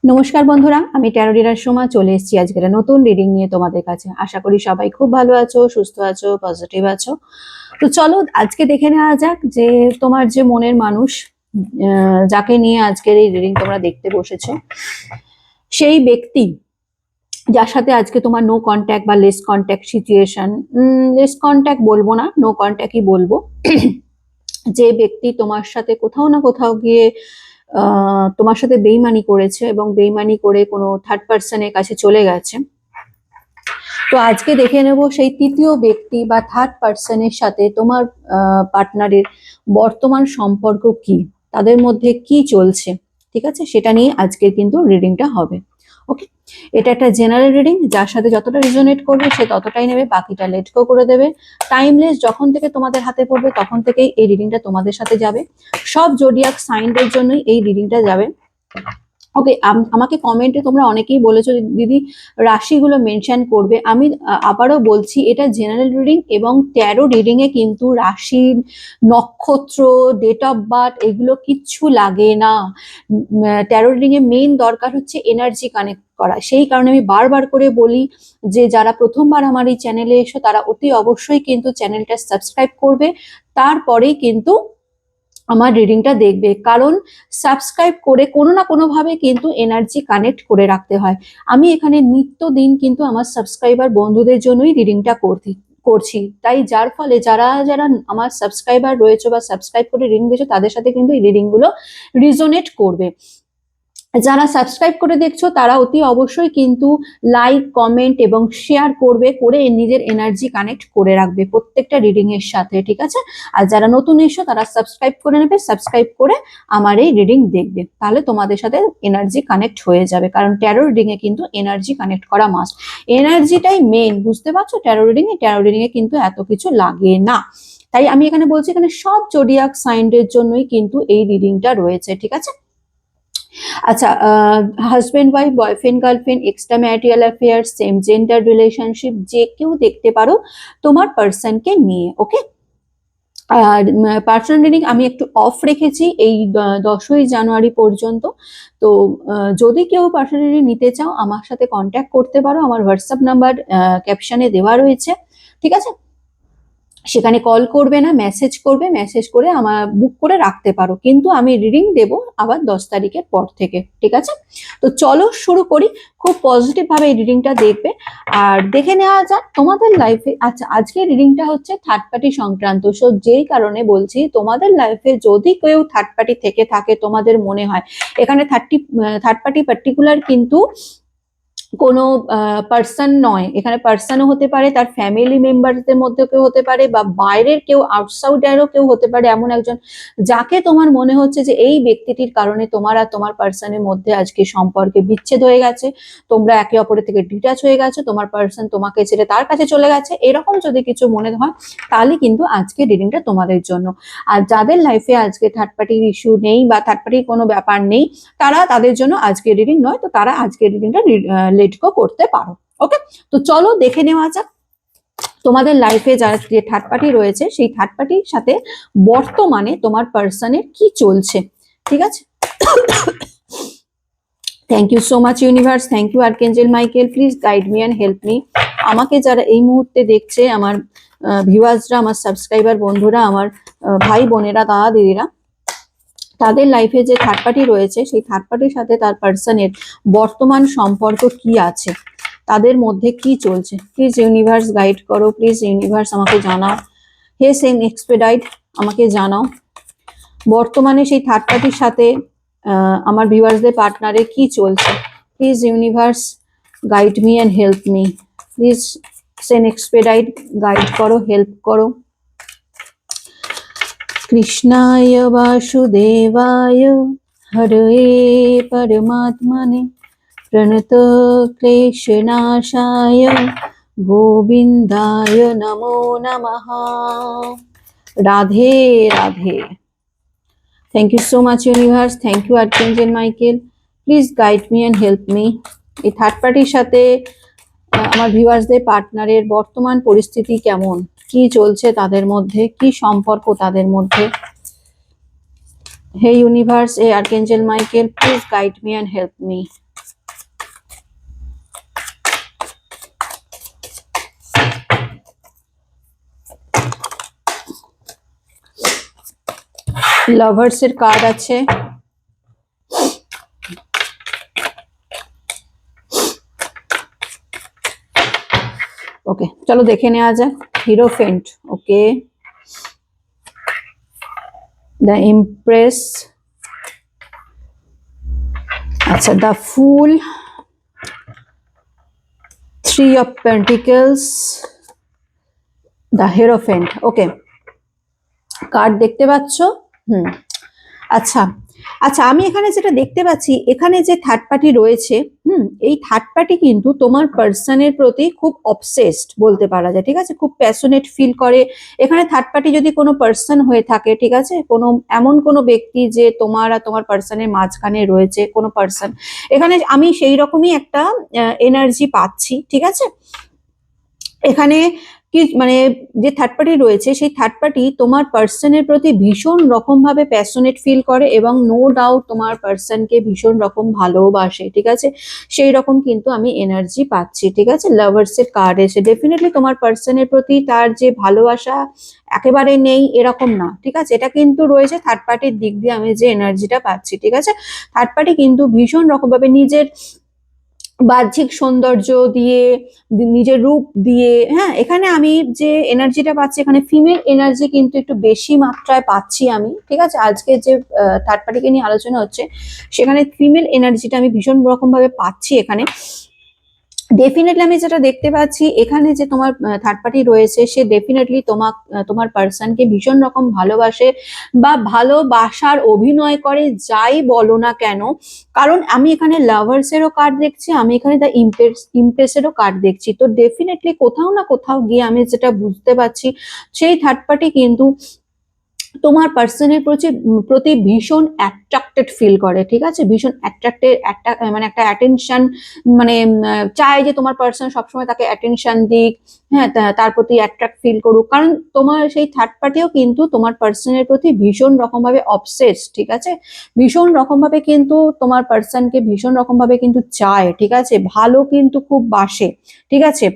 নমস্কার বন্ধুরা, আমি ট্যারো রিডার সোমা চলে এসেছি আজকের নতুন রিডিং নিয়ে তোমাদের কাছে। আশা করি সবাই খুব ভালো আছো, সুস্থ আছো, পজিটিভ আছো। তো চলো আজকে দেখে নেওয়া যাক যে তোমার যে মনের মানুষ, যাকে নিয়ে আজকের এই রিডিং তোমরা দেখতে বসেছো, সেই ব্যক্তি যার সাথে আজকে তোমার নো কন্ট্যাক্ট বা less contact situation, less contact বলবো না, নো কন্ট্যাক্টই বলবো। যে ব্যক্তি তোমার সাথে কোথাও না কোথাও গিয়ে তোমার সাথে বেইমানি করেছে এবং বেইমানি করে কোনো থার্ড পার্সনের কাছে চলে গেছে। তো আজকে দেখে নেব সেই তৃতীয় ব্যক্তি বা থার্ড পার্সনের সাথে তোমার পার্টনারের বর্তমান সম্পর্ক কি, তাদের মধ্যে কি চলছে, ঠিক আছে, সেটা নিয়ে আজকে কিন্তু রিডিংটা হবে। ওকে, এটা একটা জেনারেল রিডিং, যার সাথে যতটা রিজোনেট করবে সে ততটাই নেবে, বাকিটা লেট গো করে দেবে। টাইমলেস যখন থেকে তোমাদের হাতে পড়বে তখন থেকেই এই রিডিংটা তোমাদের সাথে যাবে। সব জোডিয়াক সাইনদের জন্যই এই রিডিংটা যাবে। ওকে, আমাকে কমেন্টে তোমরা অনেকেই বলেছো দিদি রাশিগুলো মেনশন করবে। আমি আবারও বলছি, এটা জেনারেল রিডিং এবং ট্যারো রিডিং এ কিন্তু রাশি, নক্ষত্র, ডেট অফ বার্থ এগুলো কিচ্ছু লাগে না। ট্যারো রিডিং এ মেইন দরকার হচ্ছে এনার্জি কানেক্ট করা। সেই কারণে আমি বারবার করে বলি যে যারা প্রথমবার আমার এই চ্যানেলে এসো তারা অতি অবশ্যই কিন্তু চ্যানেলটা সাবস্ক্রাইব করবে, তারপরেই কিন্তু আমার রিডিংটা দেখবে। কারণ সাবস্ক্রাইব করে কোনো না কোনো ভাবে কিন্তু এনার্জি কানেক্ট করে রাখতে হয়। আমি এখানে নিত্যদিন কিন্তু আমার সাবস্ক্রাইবার বন্ধুদের জন্যই রিডিংটা করছি। তাই যার ফলে যারা যারা আমার সাবস্ক্রাইবার রয়েছে বা সাবস্ক্রাইব করে রিডিং দিয়েছো তাদের সাথে কিন্তু এই রিডিং গুলো রিজোনেট করবে। যারা সাবস্ক্রাইব করে দেখছো তারা অতি অবশ্যই কিন্তু লাইক, কমেন্ট এবং শেয়ার করবে, করে নিজের এনার্জি কানেক্ট করে রাখবে প্রত্যেকটা রিডিং এর সাথে, ঠিক আছে। আর যারা নতুন এসো তারা সাবস্ক্রাইব করে নেবে, সাবস্ক্রাইব করে আমার এই রিডিং দেখবে, তাহলে তোমাদের সাথে এনার্জি কানেক্ট হয়ে যাবে। কারণ ট্যারো রিডিং এ কিন্তু এনার্জি কানেক্ট করা মাস্ট, এনার্জিটাই মেইন, বুঝতে পারছো। ট্যারো রিডিং এ কিন্তু এত কিছু লাগে না। তাই আমি এখানে বলছি, এখানে সব জোডিয়াক সাইনদের জন্যই কিন্তু এই রিডিংটা রয়েছে, ঠিক আছে। আচ্ছা, husband wife, boyfriend girlfriend, extra marital affair, same gender relationship, যে কেউ দেখতে পারো তোমার পার্সনকে নিয়ে। ওকে, আর পার্সোনাল রিডিং আমি একটু অফ রেখেছি এই 10ই জানুয়ারি পর্যন্ত। তো যদি কেউ পার্সোনাল রিডিং নিতে চাও আমার সাথে কন্ট্যাক্ট করতে পারো, আমার হোয়াটসঅ্যাপ নাম্বার ক্যাপশনে দেওয়া রয়েছে, ঠিক আছে। সেখানে কল করবে না, মেসেজ করবে, মেসেজ করে আমার বুক করে রাখতে পারো, কিন্তু আমি রিডিং দেব আবার 10 তারিখের পর থেকে, ঠিক আছে। তো চলো শুরু করি, খুব পজিটিভ ভাবে এই রিডিংটা দেখবে আর দেখে নেওয়া যাক তোমাদের লাইফে। আচ্ছা, আজকে রিডিংটা হচ্ছে থার্ড পার্টি সংক্রান্ত, সো যেই কারণে বলছি তোমাদের লাইফে যদি কেউ থার্ড পার্টি থেকে থাকে, তোমাদের মনে হয় এখানে থার্ড পার্টি পার্টিকুলার কিন্তু কোনো পার্সন নয়, এখানে পার্সনও হতে পারে, তার ফ্যামিলি মেম্বারদের মধ্যে কেউ হতে পারে, বা বাইরের কেউ, আউটসাইডারও কেউ হতে পারে, এমন একজন যাকে তোমার মনে হচ্ছে যে এই ব্যক্তিটির কারণে তোমার আর তোমার পার্সনের মধ্যে আজকে সম্পর্কে বিচ্ছেদ হয়ে গেছে, তোমরা একে অপরের থেকে ডিটাচ হয়ে গেছো, তোমার পার্সন তোমাকে ছেড়ে তার কাছে চলে গেছে, এরকম যদি কিছু মনে হয় তাহলে কিন্তু আজকে রিডিংটা তোমাদের জন্য। আর যাদের লাইফে আজকে থার্ড পার্টির ইস্যু নেই বা থার্ড পার্টির কোনো ব্যাপার নেই, তাদের জন্য আজকের রিডিং নয়, তো তারা আজকের রিডিংটা লেট গো করতে পারো। ওকে, তো চলো দেখে নেওয়া যাক তোমাদের লাইফে যারা যে থার্ড পার্টি রয়েছে সেই থার্ড পার্টির সাথে বর্তমানে তোমার পার্সনের কি চলছে, ঠিক আছে। Thank you so much universe, thank you archangel Michael, please guide me and help me. আমাকে যারা এই মুহূর্তে দেখছে, আমার ভিউয়ার্সরা, আমার সাবস্ক্রাইবার বন্ধুরা, আমার ভাই বোনেরা, দাদা দিদিরা, তাদের লাইফে যে থার্ড পার্টি রয়েছে সেই থার্ড পার্টির সাথে তার পার্সনের বর্তমান সম্পর্ক কি আছে, তাদের মধ্যে কি চলছে, প্লিজ ইউনিভার্স গাইড করো, প্লিজ ইউনিভার্স আমাকে জানাও, হে সেন এক্সপেডাইট আমাকে জানাও বর্তমানে সেই থার্ড পার্টির সাথে আমার ভিউয়ার্সদের পার্টনারে কি চলছে। Please universe guide me and help me, please Sen Expedite guide করো, হেল্প করো। কৃষ্ণায় বাসুদেবায় হরে পরমাত্মনে প্রণত ক্লেশনাশায় গোবিন্দায় নমো নমঃ। Radhe Radhe. Thank you so much universe, thank you archangel Michael, please guide me and help me. এই থার্ড পার্টির সাথে আমার ভিউয়ার্সদের পার্টনারের বর্তমান পরিস্থিতি কেমন, কি চলছে তাদের মধ্যে, কি সম্পর্ক তাদের মধ্যে। হে ইউনিভার্স, হে archangel Michael, please guide me and help me. Lovers এর কার্ড আছে, ওকে চলো দেখে নেওয়া যাক। হিরোফেন্ট, ওকে, দ্য ইমপ্রেস, আচ্ছা the fool, three of pentacles, the hierophant. Okay, card দেখতে পাচ্ছ? আচ্ছা আচ্ছা, আমি এখানে যেটা দেখতে পাচ্ছি, এখানে যে থার্ড পার্টি রয়েছে, এই থার্ড পার্টি কিন্তু তোমার পার্সনের প্রতি খুব অবসেসড বলতে পারা যায়, ঠিক আছে, খুব প্যাশনেট ফিল করে। এখানে থার্ড পার্টি যদি কোনো পার্সন হয়ে থাকে, ঠিক আছে, কোনো এমন কোনো ব্যক্তি যে তোমার আর তোমার পার্সনের মাঝখানে রয়েছে কোনো পার্সন, এখানে আমি সেই রকমই একটা এনার্জি পাচ্ছি, ঠিক আছে। এখানে কি মানে যে থার্ড পার্টি রয়েছে, সেই থার্ড পার্টি তোমার পার্সনের প্রতি ভীষণ রকম ভাবে প্যাশনেট ফিল করে এবং নো ডাউট তোমার পার্সনকে ভীষণ রকম ভালোবাসে, ঠিক আছে, সেই রকম কিন্তু আমি এনার্জি পাচ্ছি, ঠিক আছে। লাভার্স এর কার্ড এসে ডেফিনেটলি তোমার পার্সনের প্রতি তার যে ভালোবাসা একেবারে নেই এরকম না, ঠিক আছে, এটা কিন্তু রয়েছে থার্ড পার্টির দিক দিয়ে আমি যে এনার্জিটা পাচ্ছি, ঠিক আছে। থার্ড পার্টি কিন্তু ভীষণ রকম ভাবে নিজের বাহ্যিক সৌন্দর্য দিয়ে, নিজের রূপ দিয়ে, হ্যাঁ, এখানে আমি যে এনার্জিটা পাচ্ছি, এখানে ফিমেল এনার্জি কিন্তু একটু বেশি মাত্রায় পাচ্ছি আমি, ঠিক আছে। আজকে যে থার্ড পার্টিকে নিয়ে আলোচনা হচ্ছে, সেখানে ফিমেল এনার্জিটা আমি ভীষণ রকম ভাবে পাচ্ছি এখানে। ডেফিনেটলি আমি যেটা দেখতে পাচ্ছি, এখানে যে তোমার থার্ড পার্টি রয়েছে, সে ডেফিনেটলি তোমার পার্সনকে ভীষণ রকম ভালোবাসে বা ভালোবাসার অভিনয় করে, যাই বলো না কেন। কারণ আমি এখানে লাভার্স এরও কার্ড দেখছি, আমি এখানে দ্য ইমপ্রেসেরও কার্ড দেখছি। তো ডেফিনেটলি কোথাও না কোথাও গিয়ে আমি যেটা বুঝতে পারছি, সেই থার্ড পার্টি কিন্তু তোমার পার্সনের প্রতি ভীষণ অ্যাট্রাক্টেড ফিল করে, ঠিক আছে, ভীষণ অ্যাট্রাক্টেড, একটা মানে একটা অ্যাটেনশন, মানে চায় যে তোমার পার্সন সবসময় তাকে অ্যাটেনশন দিক, হ্যাঁ, তার প্রতি অ্যাট্রাক্ট ফিল করুক। কারণ তোমার সেই থার্ড পার্টিও কিন্তু তোমার পার্সনের প্রতি ভীষণ রকম ভাবে অবসেস, ঠিক আছে, ভীষণ রকম ভাবে কিন্তু তোমার পার্সনকে ভীষণ রকম ভাবে কিন্তু চায়, ঠিক আছে, ভালো কিন্তু খুব বাসে, ঠিক আছে।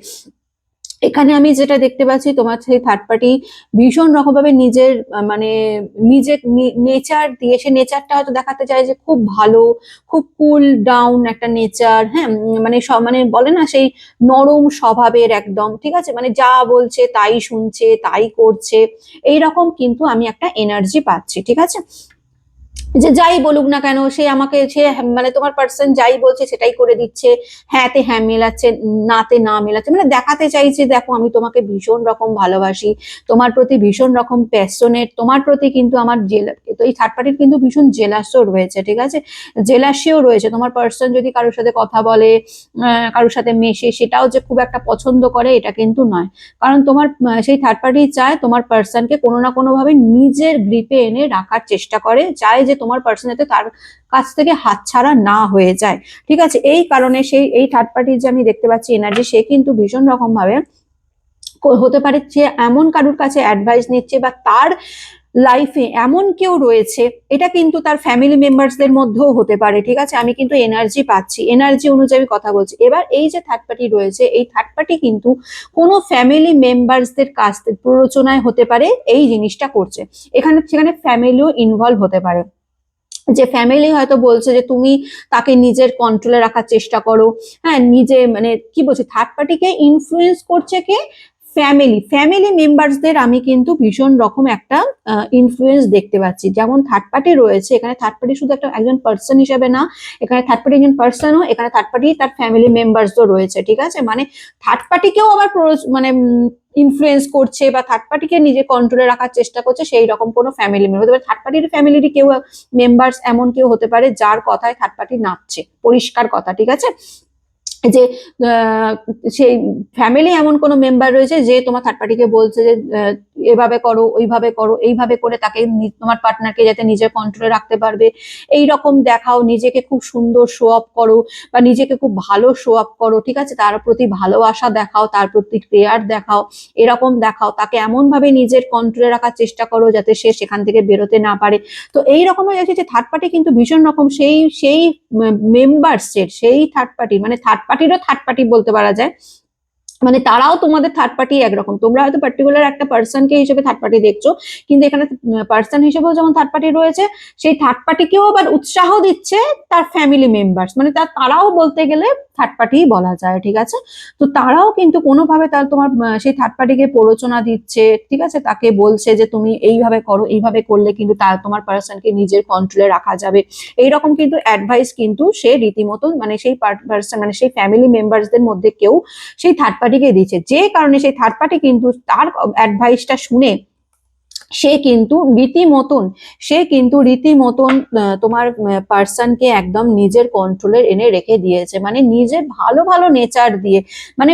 এখানে আমি যেটা দেখতে পাচ্ছি, তোমার সেই থার্ড পার্টি ভীষণ রকম ভাবে নিজের মানে নিজের নেচার দিয়ে, সে নেচারটা হয়তো দেখাতে চায় যে খুব ভালো, খুব কুল ডাউন একটা নেচার, হ্যাঁ, মানে সব মানে বলে না সেই নরম স্বভাবের একদম, ঠিক আছে, মানে যা বলছে তাই শুনছে, তাই করছে, এইরকম কিন্তু আমি একটা এনার্জি পাচ্ছি, ঠিক আছে। যে যাই বলুক না কেন, সে আমাকে, সে মানে তোমার পার্সন যাই বলছে সেটাই করে দিচ্ছে, হ্যাঁতে হ্যাঁ মেলাচ্ছে, নাতে না মেলাচ্ছে, মানে দেখাতে চাইছে দেখো আমি তোমাকে ভীষণ রকম ভালোবাসি, তোমার প্রতি ভীষণ রকম প্যাশনেট, তোমার প্রতি কিন্তু আমার তো এই থার্ড পার্টির কিন্তু ভীষণ জেলাসও রয়েছে, ঠিক আছে, জেলাসিও রয়েছে। তোমার পার্সন যদি কারোর সাথে কথা বলে, কারোর সাথে মেশে, সেটাও যে খুব একটা পছন্দ করে এটা কিন্তু নয়। কারণ তোমার সেই থার্ড পার্টি চায় তোমার পার্সনকে কোনো না কোনো ভাবে নিজের গ্রিপে এনে রাখার চেষ্টা করে, চায় যে তোমার পার্সন যাতে তার কাছ থেকে হাতছাড়া না হয়ে যায়, ঠিক আছে। এই কারণে সেই এই থার্ড পার্টির যে আমি দেখতে পাচ্ছি এনার্জি, সে কিন্তু ভীষণ রকম ভাবে হতে পারে যে এমন কারোর কাছে অ্যাডভাইস নিচ্ছে, বা তার লাইফে এমন কেউ রয়েছে, এটা কিন্তু তার ফ্যামিলি মেম্বার্সদের মধ্যেও হতে পারে, ঠিক আছে। আমি কিন্তু এনার্জি পাচ্ছি, এনার্জি অনুযায়ী কথা বলছি। এবার এই যে থার্ড পার্টি রয়েছে, এই থার্ড পার্টি কিন্তু কোনো ফ্যামিলি মেম্বার্সদের কাছ থেকে প্ররোচনায় হতে পারে এই জিনিসটা করছে, এখানে সেখানে ফ্যামিলিও ইনভলভ হতে পারে, যে ফ্যামিলি হয়তো বলছে যে তুমি তাকে নিজের কন্ট্রোলে রাখার চেষ্টা করো, হ্যাঁ, নিজে মানে কি বলছে, থার্ড পার্টিকে ইনফ্লুয়েন্স করছে কে, ফ্যামিলি মেম্বার্সদের আমি কিন্তু ভীষণ রকম একটা ইনফ্লুয়েন্স দেখতে পাচ্ছি। যেমন থার্ড পার্টি রয়েছে, এখানে থার্ড পার্টি শুধু একটা একজন পার্সন হিসেবে না, এখানে থার্ড পার্টি একজন পার্সনও, এখানে থার্ড পার্টি তার ফ্যামিলি মেম্বার্সও রয়েছে, ঠিক আছে, মানে থার্ড পার্টিকেও আবার মানে ইনফ্লুয়েন্স করছে বা থার্ড পার্টিকে নিজে কন্ট্রোলে রাখার চেষ্টা করছে, সেই রকম কোনো ফ্যামিলি মেম্বার হতে পারে। থার্ড পার্টির ফ্যামিলির কেউ মেম্বার্স এমন কেউ হতে পারে যার কথায় থার্ড পার্টি নাচছে, পরিষ্কার কথা, ঠিক আছে, যে সেই ফ্যামিলি এমন কোনো মেম্বার রয়েছে যে তোমার থার্ড পার্টিকে বলছে যে এভাবে করো, ওইভাবে করো, এইভাবে করে তাকে তোমার পার্টনারকে যাতে নিজের কন্ট্রোলে রাখতে পারবে এই রকম দেখাও, নিজেকে খুব সুন্দর শো অফ করো বা নিজেকে খুব ভালো শো অফ করো, ঠিক আছে, তার প্রতি ভালোবাসা দেখাও, তার প্রতি কেয়ার দেখাও, এরকম দেখাও, তাকে এমন ভাবে নিজের কন্ট্রোলে রাখার চেষ্টা করো যাতে সে সেখান থেকে বেরোতে না পারে। তো এই রকমের দেখছি যে থার্ড পার্টি কিন্তু ভীষণ রকম সেই সেই মেম্বার্সের, সেই থার্ড পার্টি মানে থার্ড পার্টিরও থার্ড পার্টি বলতে পারা যায়, মানে তারাও তোমাদের থার্ড পার্টি একরকম, তোমরা হয়তো পার্টিকুলার একটা পার্সনকে হিসেবে থার্ড পার্টি দেখছো, কিন্তু এখানে পার্সন হিসেবেও যেমন থার্ড পার্টি রয়েছে, সেই থার্ড পার্টিকেও আবার উৎসাহ দিচ্ছে তার ফ্যামিলি মেম্বার্স, মানে তারাও বলতে গেলে থার্ড পার্টি বলা যায়, ঠিক আছে। তো তারাও কিন্তু কোনোভাবে তার তোমার সেই থার্ড পার্টিকে প্ররোচনা দিচ্ছে, ঠিক আছে, তাকে বলছে যে তুমি এইভাবে করো, এইভাবে করলে কিন্তু তার তোমার পার্সনকে নিজের কন্ট্রোলে রাখা যাবে, এইরকম কিন্তু অ্যাডভাইস কিন্তু সে রীতিমতো মানে সেই পার্সন মানে সেই ফ্যামিলি মেম্বার্সদের মধ্যে কেউ সেই থার্ড পার্টিকে দিচ্ছে, যে কারণে সেই থার্ড পার্টি কিন্তু তার অ্যাডভাইসটা শুনে সে কিন্তু রীতিমতন তোমার পার্সনকে একদম নিজের কন্ট্রোলে এনে রেখে দিয়েছে, মানে নিজে ভালো ভালো নেচার দিয়ে, মানে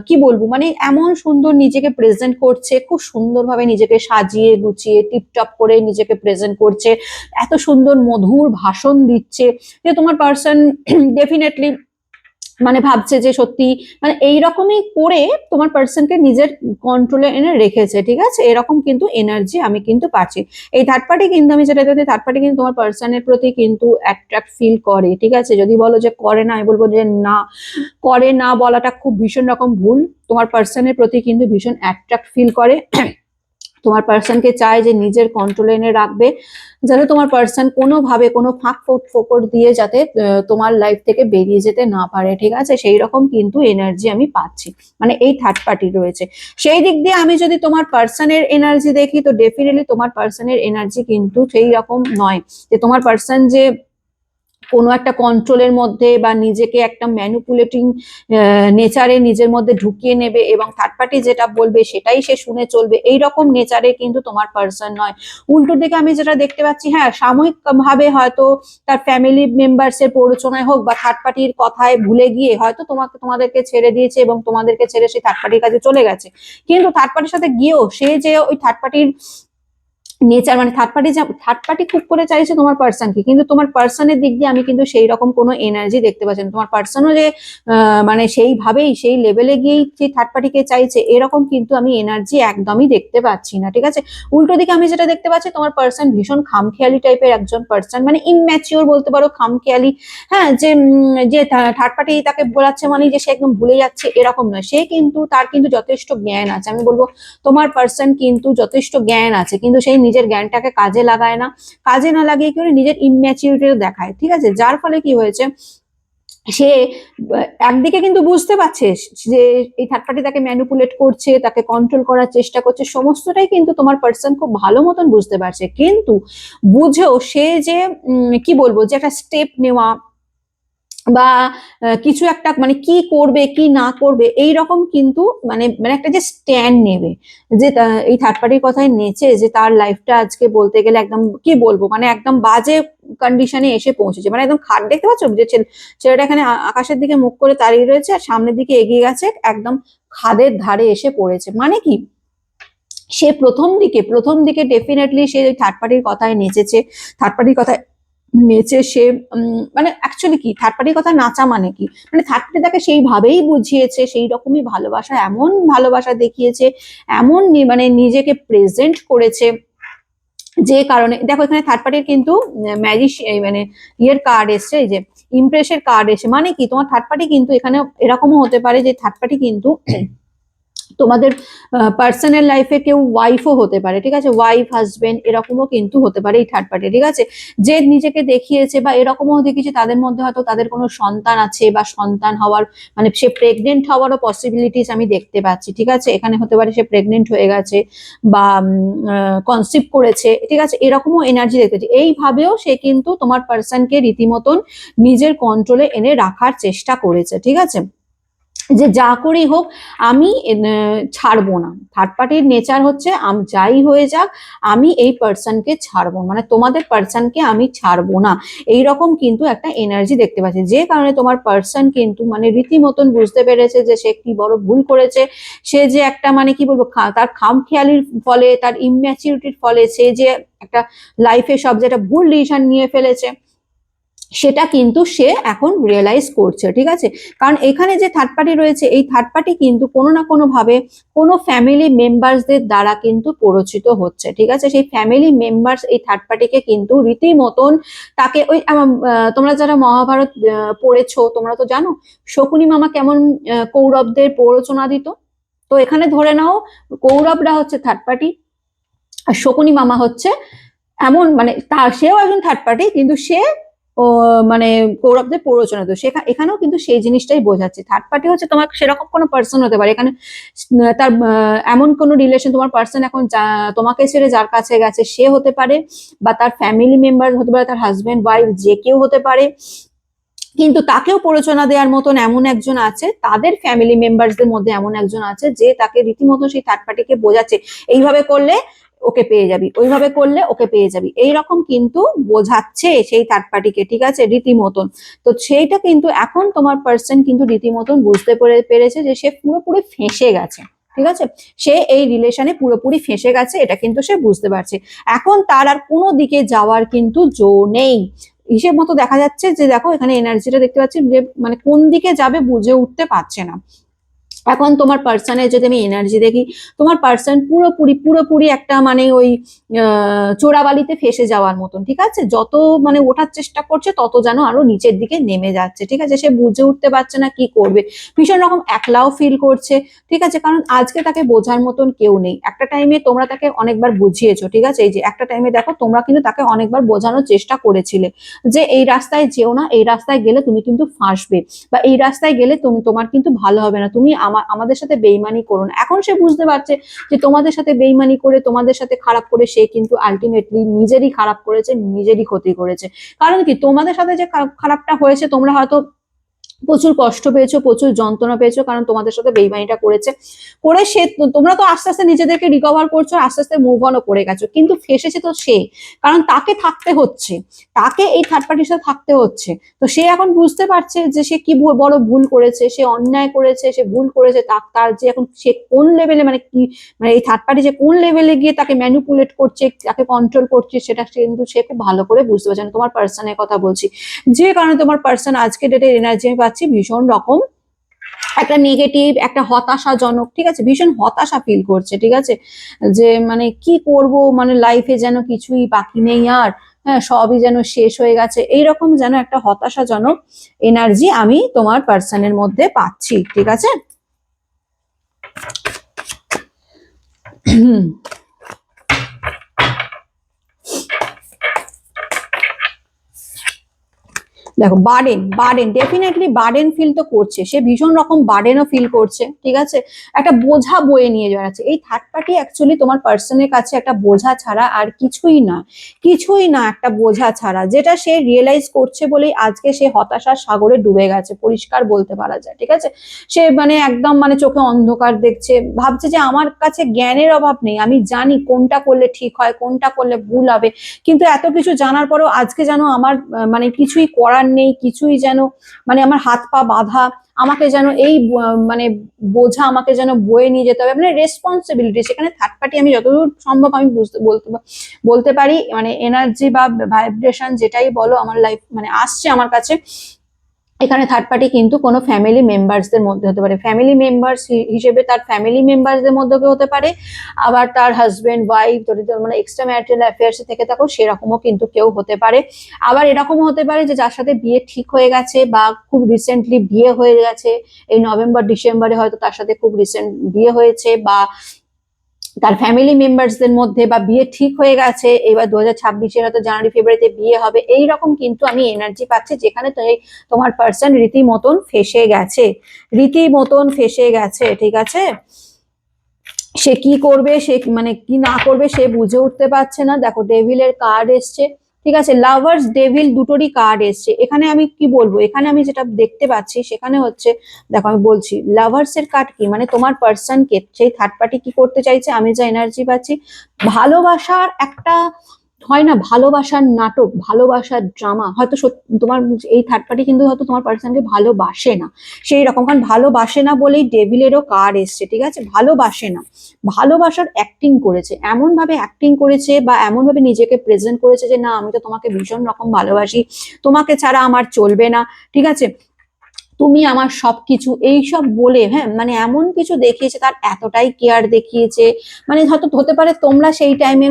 কি বলবো, মানে এমন সুন্দর নিজেকে প্রেজেন্ট করছে, খুব সুন্দরভাবে নিজেকে সাজিয়ে গুছিয়ে টিপটপ করে নিজেকে প্রেজেন্ট করছে, এত সুন্দর মধুর ভাষণ দিচ্ছে যে তোমার পার্সন ডেফিনেটলি মানে ভাবছে যে সত্যি মানে এইরকমই করে তোমার পার্সনকে নিজের কন্ট্রোলে এনে রেখেছে, ঠিক আছে, এরকম কিন্তু এনার্জি আমি কিন্তু পাচ্ছি। এই থার্ড পার্টি কিন্তু আমি যেটা দেখি, থার্ড পার্টি কিন্তু তোমার পার্সনের প্রতি কিন্তু অ্যাট্রাক্ট ফিল করে, ঠিক আছে। যদি বলো যে করে না, আমি বলবো যে না, করে না বলাটা খুব ভীষণ রকম ভুল, তোমার পার্সনের প্রতি কিন্তু ভীষণ অ্যাট্রাক্ট ফিল করে, তোমার পার্সনকে চায় যে নিজের কন্ট্রোলে এনে রাখবে, যাতে তোমার পার্সন কোনোভাবে কোনো ফাঁক ফোকর দিয়ে যাতে তোমার লাইফ থেকে বেরিয়ে যেতে না পারে, ঠিক আছে, সেই রকম কিন্তু এনার্জি আমি পাচ্ছি, মানে এই থার্ড পার্টি রয়েছে। সেই দিক দিয়ে আমি যদি তোমার পার্সনের এনার্জি দেখি, তো ডেফিনেটলি তোমার পার্সনের এনার্জি কিন্তু সেই রকম নয় যে তোমার পার্সন যে কোনো একটা কন্ট্রোলের মধ্যে বা নিজেকে একটা ম্যানিপুলেটিং নেচারে নিজের মধ্যে ঢুকিয়ে নেবে এবং থার্ড পার্টি যেটা বলবে সেটাই সে শুনে চলবে, এই রকম নেচারে কিন্তু তোমার পার্সন নয়। উল্টো দিকে আমি যেটা দেখতে পাচ্ছি, হ্যাঁ সাময়িক ভাবে হয়তো তার ফ্যামিলি মেম্বার্স এর প্ররোচনায় হোক বা থার্ড পার্টির কথায় ভুলে গিয়ে হয়তো তোমাদেরকে ছেড়ে দিয়েছে এবং তোমাদেরকে ছেড়ে সেই থার্ড পার্টির কাছে চলে গেছে, কিন্তু থার্ড পার্টির সাথে গিয়েও সে যে ওই থার্ড পার্টির নেচার মানে থার্ড পার্টি খুব করে চাইছে তোমার পার্সনকে, কিন্তু তোমার পার্সনের দিক দিয়ে আমি কিন্তু সেই রকম কোনো এনার্জি দেখতে পাচ্ছি না, তোমার পার্সনও যে মানে সেইভাবেই সেই লেভেলে গিয়েই যে থার্ড পার্টিকে চাইছে এরকম কিন্তু আমি এনার্জি একদমই দেখতে পাচ্ছি না, ঠিক আছে। উল্টো দিকে আমি যেটা দেখতে পাচ্ছি, তোমার পার্সন ভীষণ খামখেয়ালি টাইপের একজন পার্সন, মানে ইমম্যাচিওর বলতে পারো, খামখেয়ালি, হ্যাঁ, যে থার্ড পার্টি তাকে বলাচ্ছে মানে যে সে একদম ভুলে যাচ্ছে এরকম নয়, সে কিন্তু তার কিন্তু যথেষ্ট জ্ঞান আছে, আমি বলবো তোমার পার্সন কিন্তু যথেষ্ট জ্ঞান আছে, কিন্তু সেই নিজের জ্ঞানটাকে কাজে লাগায় না, কাজে না লাগিয়ে কি করে নিজের ইম্যাচিউরিটি দেখায়, ঠিক আছে, যার ফলে কি হয়েছে, সে একদিকে কিন্তু বুঝতে পারছে যে এই থার্ড পার্টি তাকে ম্যানিপুলেট করছে, তাকে কন্ট্রোল করার চেষ্টা করছে, সমস্তটাই কিন্তু তোমার পার্সন খুব ভালো মতন বুঝতে পারছে, কিন্তু বুঝেও সে যে কি বলবো যে একটা স্টেপ নেওয়া বা কিছু একটা মানে কি করবে কি না করবে এই রকম কিন্তু মানে মানে একটা যে স্ট্যান্ড নেবে, যে এই থার্ড পার্টির কথায় নেচে যে তার লাইফটা আজকে বলতে গেলে একদম কি বলবো মানে একদম বাজে কন্ডিশনে এসে পৌঁছেছে, মানে একদম খাদ দেখতে পাচ্ছ যে ছেলেটা এখানে আকাশের দিকে মুখ করে দাঁড়িয়ে রয়েছে আর সামনের দিকে এগিয়ে গেছে, একদম খাদের ধারে এসে পড়েছে, মানে কি সে প্রথম দিকে ডেফিনেটলি সে থার্ড পার্টির কথায় নেচেছে, থার্ড পার্টির কথায় নেচে সে মানে অ্যাকচুয়ালি কি থার্ড পার্টির কথা নাচা মানে কি, মানে থার্ড পার্টি তাকে সেইভাবেই বুঝিয়েছে, সেই রকমই ভালোবাসা, এমন ভালোবাসা দেখিয়েছে, এমন মানে নিজেকে প্রেজেন্ট করেছে, যে কারণে দেখো এখানে থার্ড পার্টির কিন্তু ম্যাজিক মানে ইয়ের কার্ড এসছে, এই যে ইমপ্রেসের কার্ড এসে, মানে কি তোমার থার্ড পার্টি কিন্তু এখানে এরকমও হতে পারে যে থার্ড পার্টি কিন্তু তোমাদের পার্সোনাল লাইফে কেউ ওয়াইফও হতে পারে, ঠিক আছে, ওয়াইফ হাজবেন্ড এরকমও কিন্তু হতে পারে এই থার্ড পার্টি, ঠিক আছে, যে নিজেকে দেখিয়েছে বা এরকমও দেখেছি তাদের মধ্যে হয়তো তাদের কোনো সন্তান আছে বা সন্তান হওয়ার মানে সে প্রেগনেন্ট হওয়ারও পসিবিলিটিস আমি দেখতে পাচ্ছি, ঠিক আছে, এখানে হতে পারে সে প্রেগনেন্ট হয়ে গেছে বা কনসিভ করেছে, ঠিক আছে, এরকমও এনার্জি দেখতে পাচ্ছি, এইভাবেও সে কিন্তু তোমার পার্সনকে রীতিমতন নিজের কন্ট্রোলে এনে রাখার চেষ্টা করেছে, ঠিক আছে, যে যা করেই হোক আমি ছাড়বো না, থার্ড পার্টির নেচার হচ্ছে যাই হয়ে যাক আমি এই পার্সনকে ছাড়বো, মানে তোমাদের পার্সনকে আমি ছাড়বো না, এইরকম কিন্তু একটা এনার্জি দেখতে পাচ্ছি, যে কারণে তোমার পার্সন কিন্তু মানে রীতিমতন বুঝতে পেরেছে যে সে কি বড় ভুল করেছে, সে যে একটা মানে কি বলবো তার খামখেয়ালির ফলে তার ইম্যাচিউরিটির ফলে সে যে একটা লাইফে সব যেটা ভুল ডিসিশন নিয়ে ফেলেছে, সেটা কিন্তু সে এখন রিয়েলাইজ করছে, ঠিক আছে। কারণ এখানে যে থার্ড পার্টি রয়েছে, এই থার্ড পার্টি কিন্তু কোনো না কোনো ভাবে কোনো ফ্যামিলি মেম্বার্সদের দ্বারা কিন্তু প্ররোচিত হচ্ছে, ঠিক আছে। সেই ফ্যামিলি মেম্বার্স এই থার্ড পার্টিকে কিন্তু রীতিমতন তাকে ওই তোমরা যারা মহাভারত পড়েছো তোমরা তো জানো শকুনি মামা কেমন কৌরবদের প্ররোচনা দিত। তো এখানে ধরে নাও কৌরবরা হচ্ছে থার্ড পার্টি আর শকুনি মামা হচ্ছে এমন মানে সেও একজন থার্ড পার্টি, কিন্তু সে ও মানে কৌরবদের প্ররোচনা তো এখানেও কিন্তু সেই জিনিসটাই বোঝাচ্ছে। থার্ড পার্টি হচ্ছে তোমার সেরকম কোনো পার্সন হতে পারে এখানে, তার এমন কোনো রিলেশন তোমার পার্সন এখন তোমাকে ছেড়ে যার কাছে গেছে সে হতে পারে, বা তার ফ্যামিলি মেম্বার হতে পারে, তার হাজবেন্ড ওয়াইফ যে কেউ হতে পারে, কিন্তু তাকেও প্ররোচনা দেওয়ার মতন এমন একজন আছে, তাদের ফ্যামিলি মেম্বারসদের মধ্যে এমন একজন আছে যে তাকে রীতিমতো সেই থার্ড পার্টিকে বোঝাচ্ছে এইভাবে করলে ওকে পেয়ে যাবি, ওইভাবে করলে ওকে পেয়ে যাবি, এইরকম কিন্তু বোঝাচ্ছে সেই থার্ড পার্টিকে, ঠিক আছে, রীতিমতন। তো সেইটা কিন্তু এখন তোমার পার্সন কিন্তু রীতিমতন বুঝতে পেরেছে যে সে পুরোপুরি ফেঁসে গেছে, ঠিক আছে। সে এই রিলেশনে পুরোপুরি ফেঁসে গেছে, এটা কিন্তু সে বুঝতে পারছে। এখন তার আর কোনো দিকে যাওয়ার কিন্তু জো নেই। হিসেব মতো দেখা যাচ্ছে যে দেখো এখানে এনার্জিটা দেখতে পাচ্ছি যে মানে কোন দিকে যাবে বুঝে উঠতে পারছে না। এখন তোমার পার্সনের যদি আমি এনার্জি দেখি, তোমার পার্সন পুরোপুরি পুরোপুরি একটা মানে ওই চোরাবালিতে ফেসে যাওয়ার মতন, ঠিক আছে। যত মানে ওঠার চেষ্টা করছে তত যেন আরো নিচের দিকে নেমে যাচ্ছে, ঠিক আছে। সে বুঝে উঠতে পারছে না কি করবে, ভীষণ রকম একলাও ফিল করছে, ঠিক আছে। কারণ আজকে তাকে বোঝার মতন কেউ নেই। একটা টাইমে তোমরা তাকে অনেকবার বুঝিয়েছো, ঠিক আছে। এই যে একটা টাইমে দেখো তোমরা কিন্তু তাকে অনেকবার বোঝানোর চেষ্টা করেছিলে যে এই রাস্তায় যেও না, এই রাস্তায় গেলে তুমি কিন্তু ফাঁসবে, বা এই রাস্তায় গেলে তোমার কিন্তু ভালো হবে না, তুমি আমাদের সাথে বেইমানি করো না। এখন সে বুঝতে পারছে যে তোমাদের সাথে বেইমানি করে, তোমাদের সাথে খারাপ করে সে কিন্তু আলটিমেটলি নিজেরই খারাপ করেছে, নিজেরই ক্ষতি করেছে। কারণ কি তোমাদের সাথে যে খারাপটা হয়েছে, তোমরা হয়তো প্রচুর কষ্ট পেয়েছো, প্রচুর যন্ত্রণা পেয়েছো, কারণ তোমাদের সাথে বেইমানিটা করেছে। করে সে, তোমরা তো আস্তে আস্তে নিজেদেরকে রিকভার করছো, আস্তে আস্তে মুভ অনও করে গেছো, কিন্তু ফেসেছে তো সে, কারণ তাকে থাকতে হচ্ছে, তাকে এই থার্ড পার্টির সাথে থাকতে হচ্ছে। তো সে এখন বুঝতে পারছে যে সে কি বড় ভুল করেছে, সে অন্যায় করেছে, সে ভুল করেছে, তার যে এখন সে কোন লেভেলে মানে কি মানে এই থার্ড পার্টি যে কোন লেভেলে গিয়ে তাকে ম্যানিপুলেট করছে, তাকে কন্ট্রোল করছে, সেটা কিন্তু সে খুব ভালো করে বুঝতে পারছে না। তোমার পার্সনের কথা বলছি, যে কারণে তোমার পার্সন আজকে ডেটের এনার্জি আমি পাচ্ছি ভীষণ রকম একটা নেগেটিভ, একটা হতাশাজনক, ঠিক আছে, ভীষণ হতাশা ফিল করছে, ঠিক আছে। যে মানে কি করব, মানে লাইফে যেন কিছুই বাকি নেই আর, হ্যাঁ সবই যেন শেষ হয়ে গেছে, এইরকম যেন একটা হতাশাজনক এনার্জি আমি তোমার পার্সনের মধ্যে পাচ্ছি, ঠিক আছে। দেখো বার্ডেন ডেফিনেটলি বার্ডেন ফিল তো করছে, সে ভীষণ রকম বার্ডেনও ফিল করছে, ঠিক আছে। একটা বোঝা বয়ে নিয়ে যাচ্ছে। এই থার্ড পার্টি অ্যাকচুয়ালি তোমার পার্সনের কাছে একটা বোঝা ছাড়া আর কিছুই না, কিছুই না, একটা বোঝা ছাড়া, যেটা সে রিয়েলাইজ করছে বলেই আজকে সে হতাশার সাগরে ডুবে গেছে, পরিষ্কার বলতে পারা যায়, ঠিক আছে। সে মানে একদম মানে চোখে অন্ধকার দেখছে, ভাবছে যে আমার কাছে জ্ঞানের অভাব নেই, আমি জানি কোনটা করলে ঠিক হয়, কোনটা করলে ভুল হবে, কিন্তু এত কিছু জানার পরেও আজকে যেন আমার মানে কিছুই করার নেই, কিছুই যেন মানে আমার হাত পা বাঁধা, আমাকে যেন এই মানে বোঝা আমাকে যেন বয়ে নিয়ে যেতে হবে, মানে রেসপন্সিবিলিটি। সেখানে থার্ড পার্টি আমি যতদূর সম্ভব আমি বলতে পারি মানে এনার্জি বা ভাইব্রেশন যেটাই বলো আমার লাইফ মানে আসছে আমার কাছে, এখানে থার্ড পার্টি কিন্তু কোনো ফ্যামিলি মেম্বার্সদের মধ্যে হতে পারে, ফ্যামিলি মেম্বার্স হিসেবে তার ফ্যামিলি মেম্বার্সদের মধ্যে হতে পারে, আবার তার হাজবেন্ড ওয়াইফ যদি মানে এক্সট্রা ম্যারিটাল অ্যাফেয়ার্স থেকে থাকো সেরকমও কিন্তু কেউ হতে পারে। আবার এরকমও হতে পারে যে যার সাথে বিয়ে ঠিক হয়ে গেছে বা খুব রিসেন্টলি বিয়ে হয়ে গেছে, এই নভেম্বর ডিসেম্বরে হয়তো তার সাথে খুব রিসেন্ট বিয়ে হয়েছে, বা তার ফ্যামিলি মেম্বার্সদের মধ্যে বা বিয়ে ঠিক হয়ে গেছে, এবার 2026-এর হয়তো জানুয়ারি ফেব্রুয়ারিতে বিয়ে হবে, এইরকম কিন্তু আমি এনার্জি পাচ্ছি, যেখানে তোমার পার্সন রীতিমতন ফেসে গেছে, রীতিমতন ফেসে গেছে, ঠিক আছে। সে কি করবে, সে মানে কি না করবে সে বুঝে উঠতে পারছে না। দেখো ডেভিলের কার্ড এসছে, ঠিক আছে, লাভার্স ডেভিল দুটোরই কার্ড এসছে। এখানে আমি কি বলবো, এখানে আমি যেটা দেখতে পাচ্ছি সেখানে হচ্ছে, দেখো আমি বলছি লাভার্স এর কার্ড কি মানে তোমার পার্সনকে সেই থার্ড পার্টি কি করতে চাইছে, আমি যা এনার্জি পাচ্ছি ভালোবাসার একটা হয় না ভালোবাসার নাটক, ভালোবাসার ড্রামা, হয়তো তোমার এই থার্ড পার্টি কিন্তু হয়তো তোমার পার্সনকে ভালোবাসে না, সেই রকম, কারণ ভালোবাসে না বলেই ডেভিলেরও কার্ড এসছে, ঠিক আছে, ভালোবাসে না, ভালোবাসার অ্যাক্টিং করেছে, এমন ভাবে অ্যাক্টিং করেছে বা এমন ভাবে নিজেকে প্রেজেন্ট করেছে যে না আমি তো তোমাকে ভীষণ রকম ভালোবাসি, তোমাকে ছাড়া আমার চলবে না, ঠিক আছে, তুমি আমার সবকিছু, এইসব বলে, হ্যাঁ, মানে এমন কিছু দেখিয়েছে, তার এতটাই কেয়ার দেখিয়েছে, মানে হয়তো হতে পারে তোমরা সেই টাইমে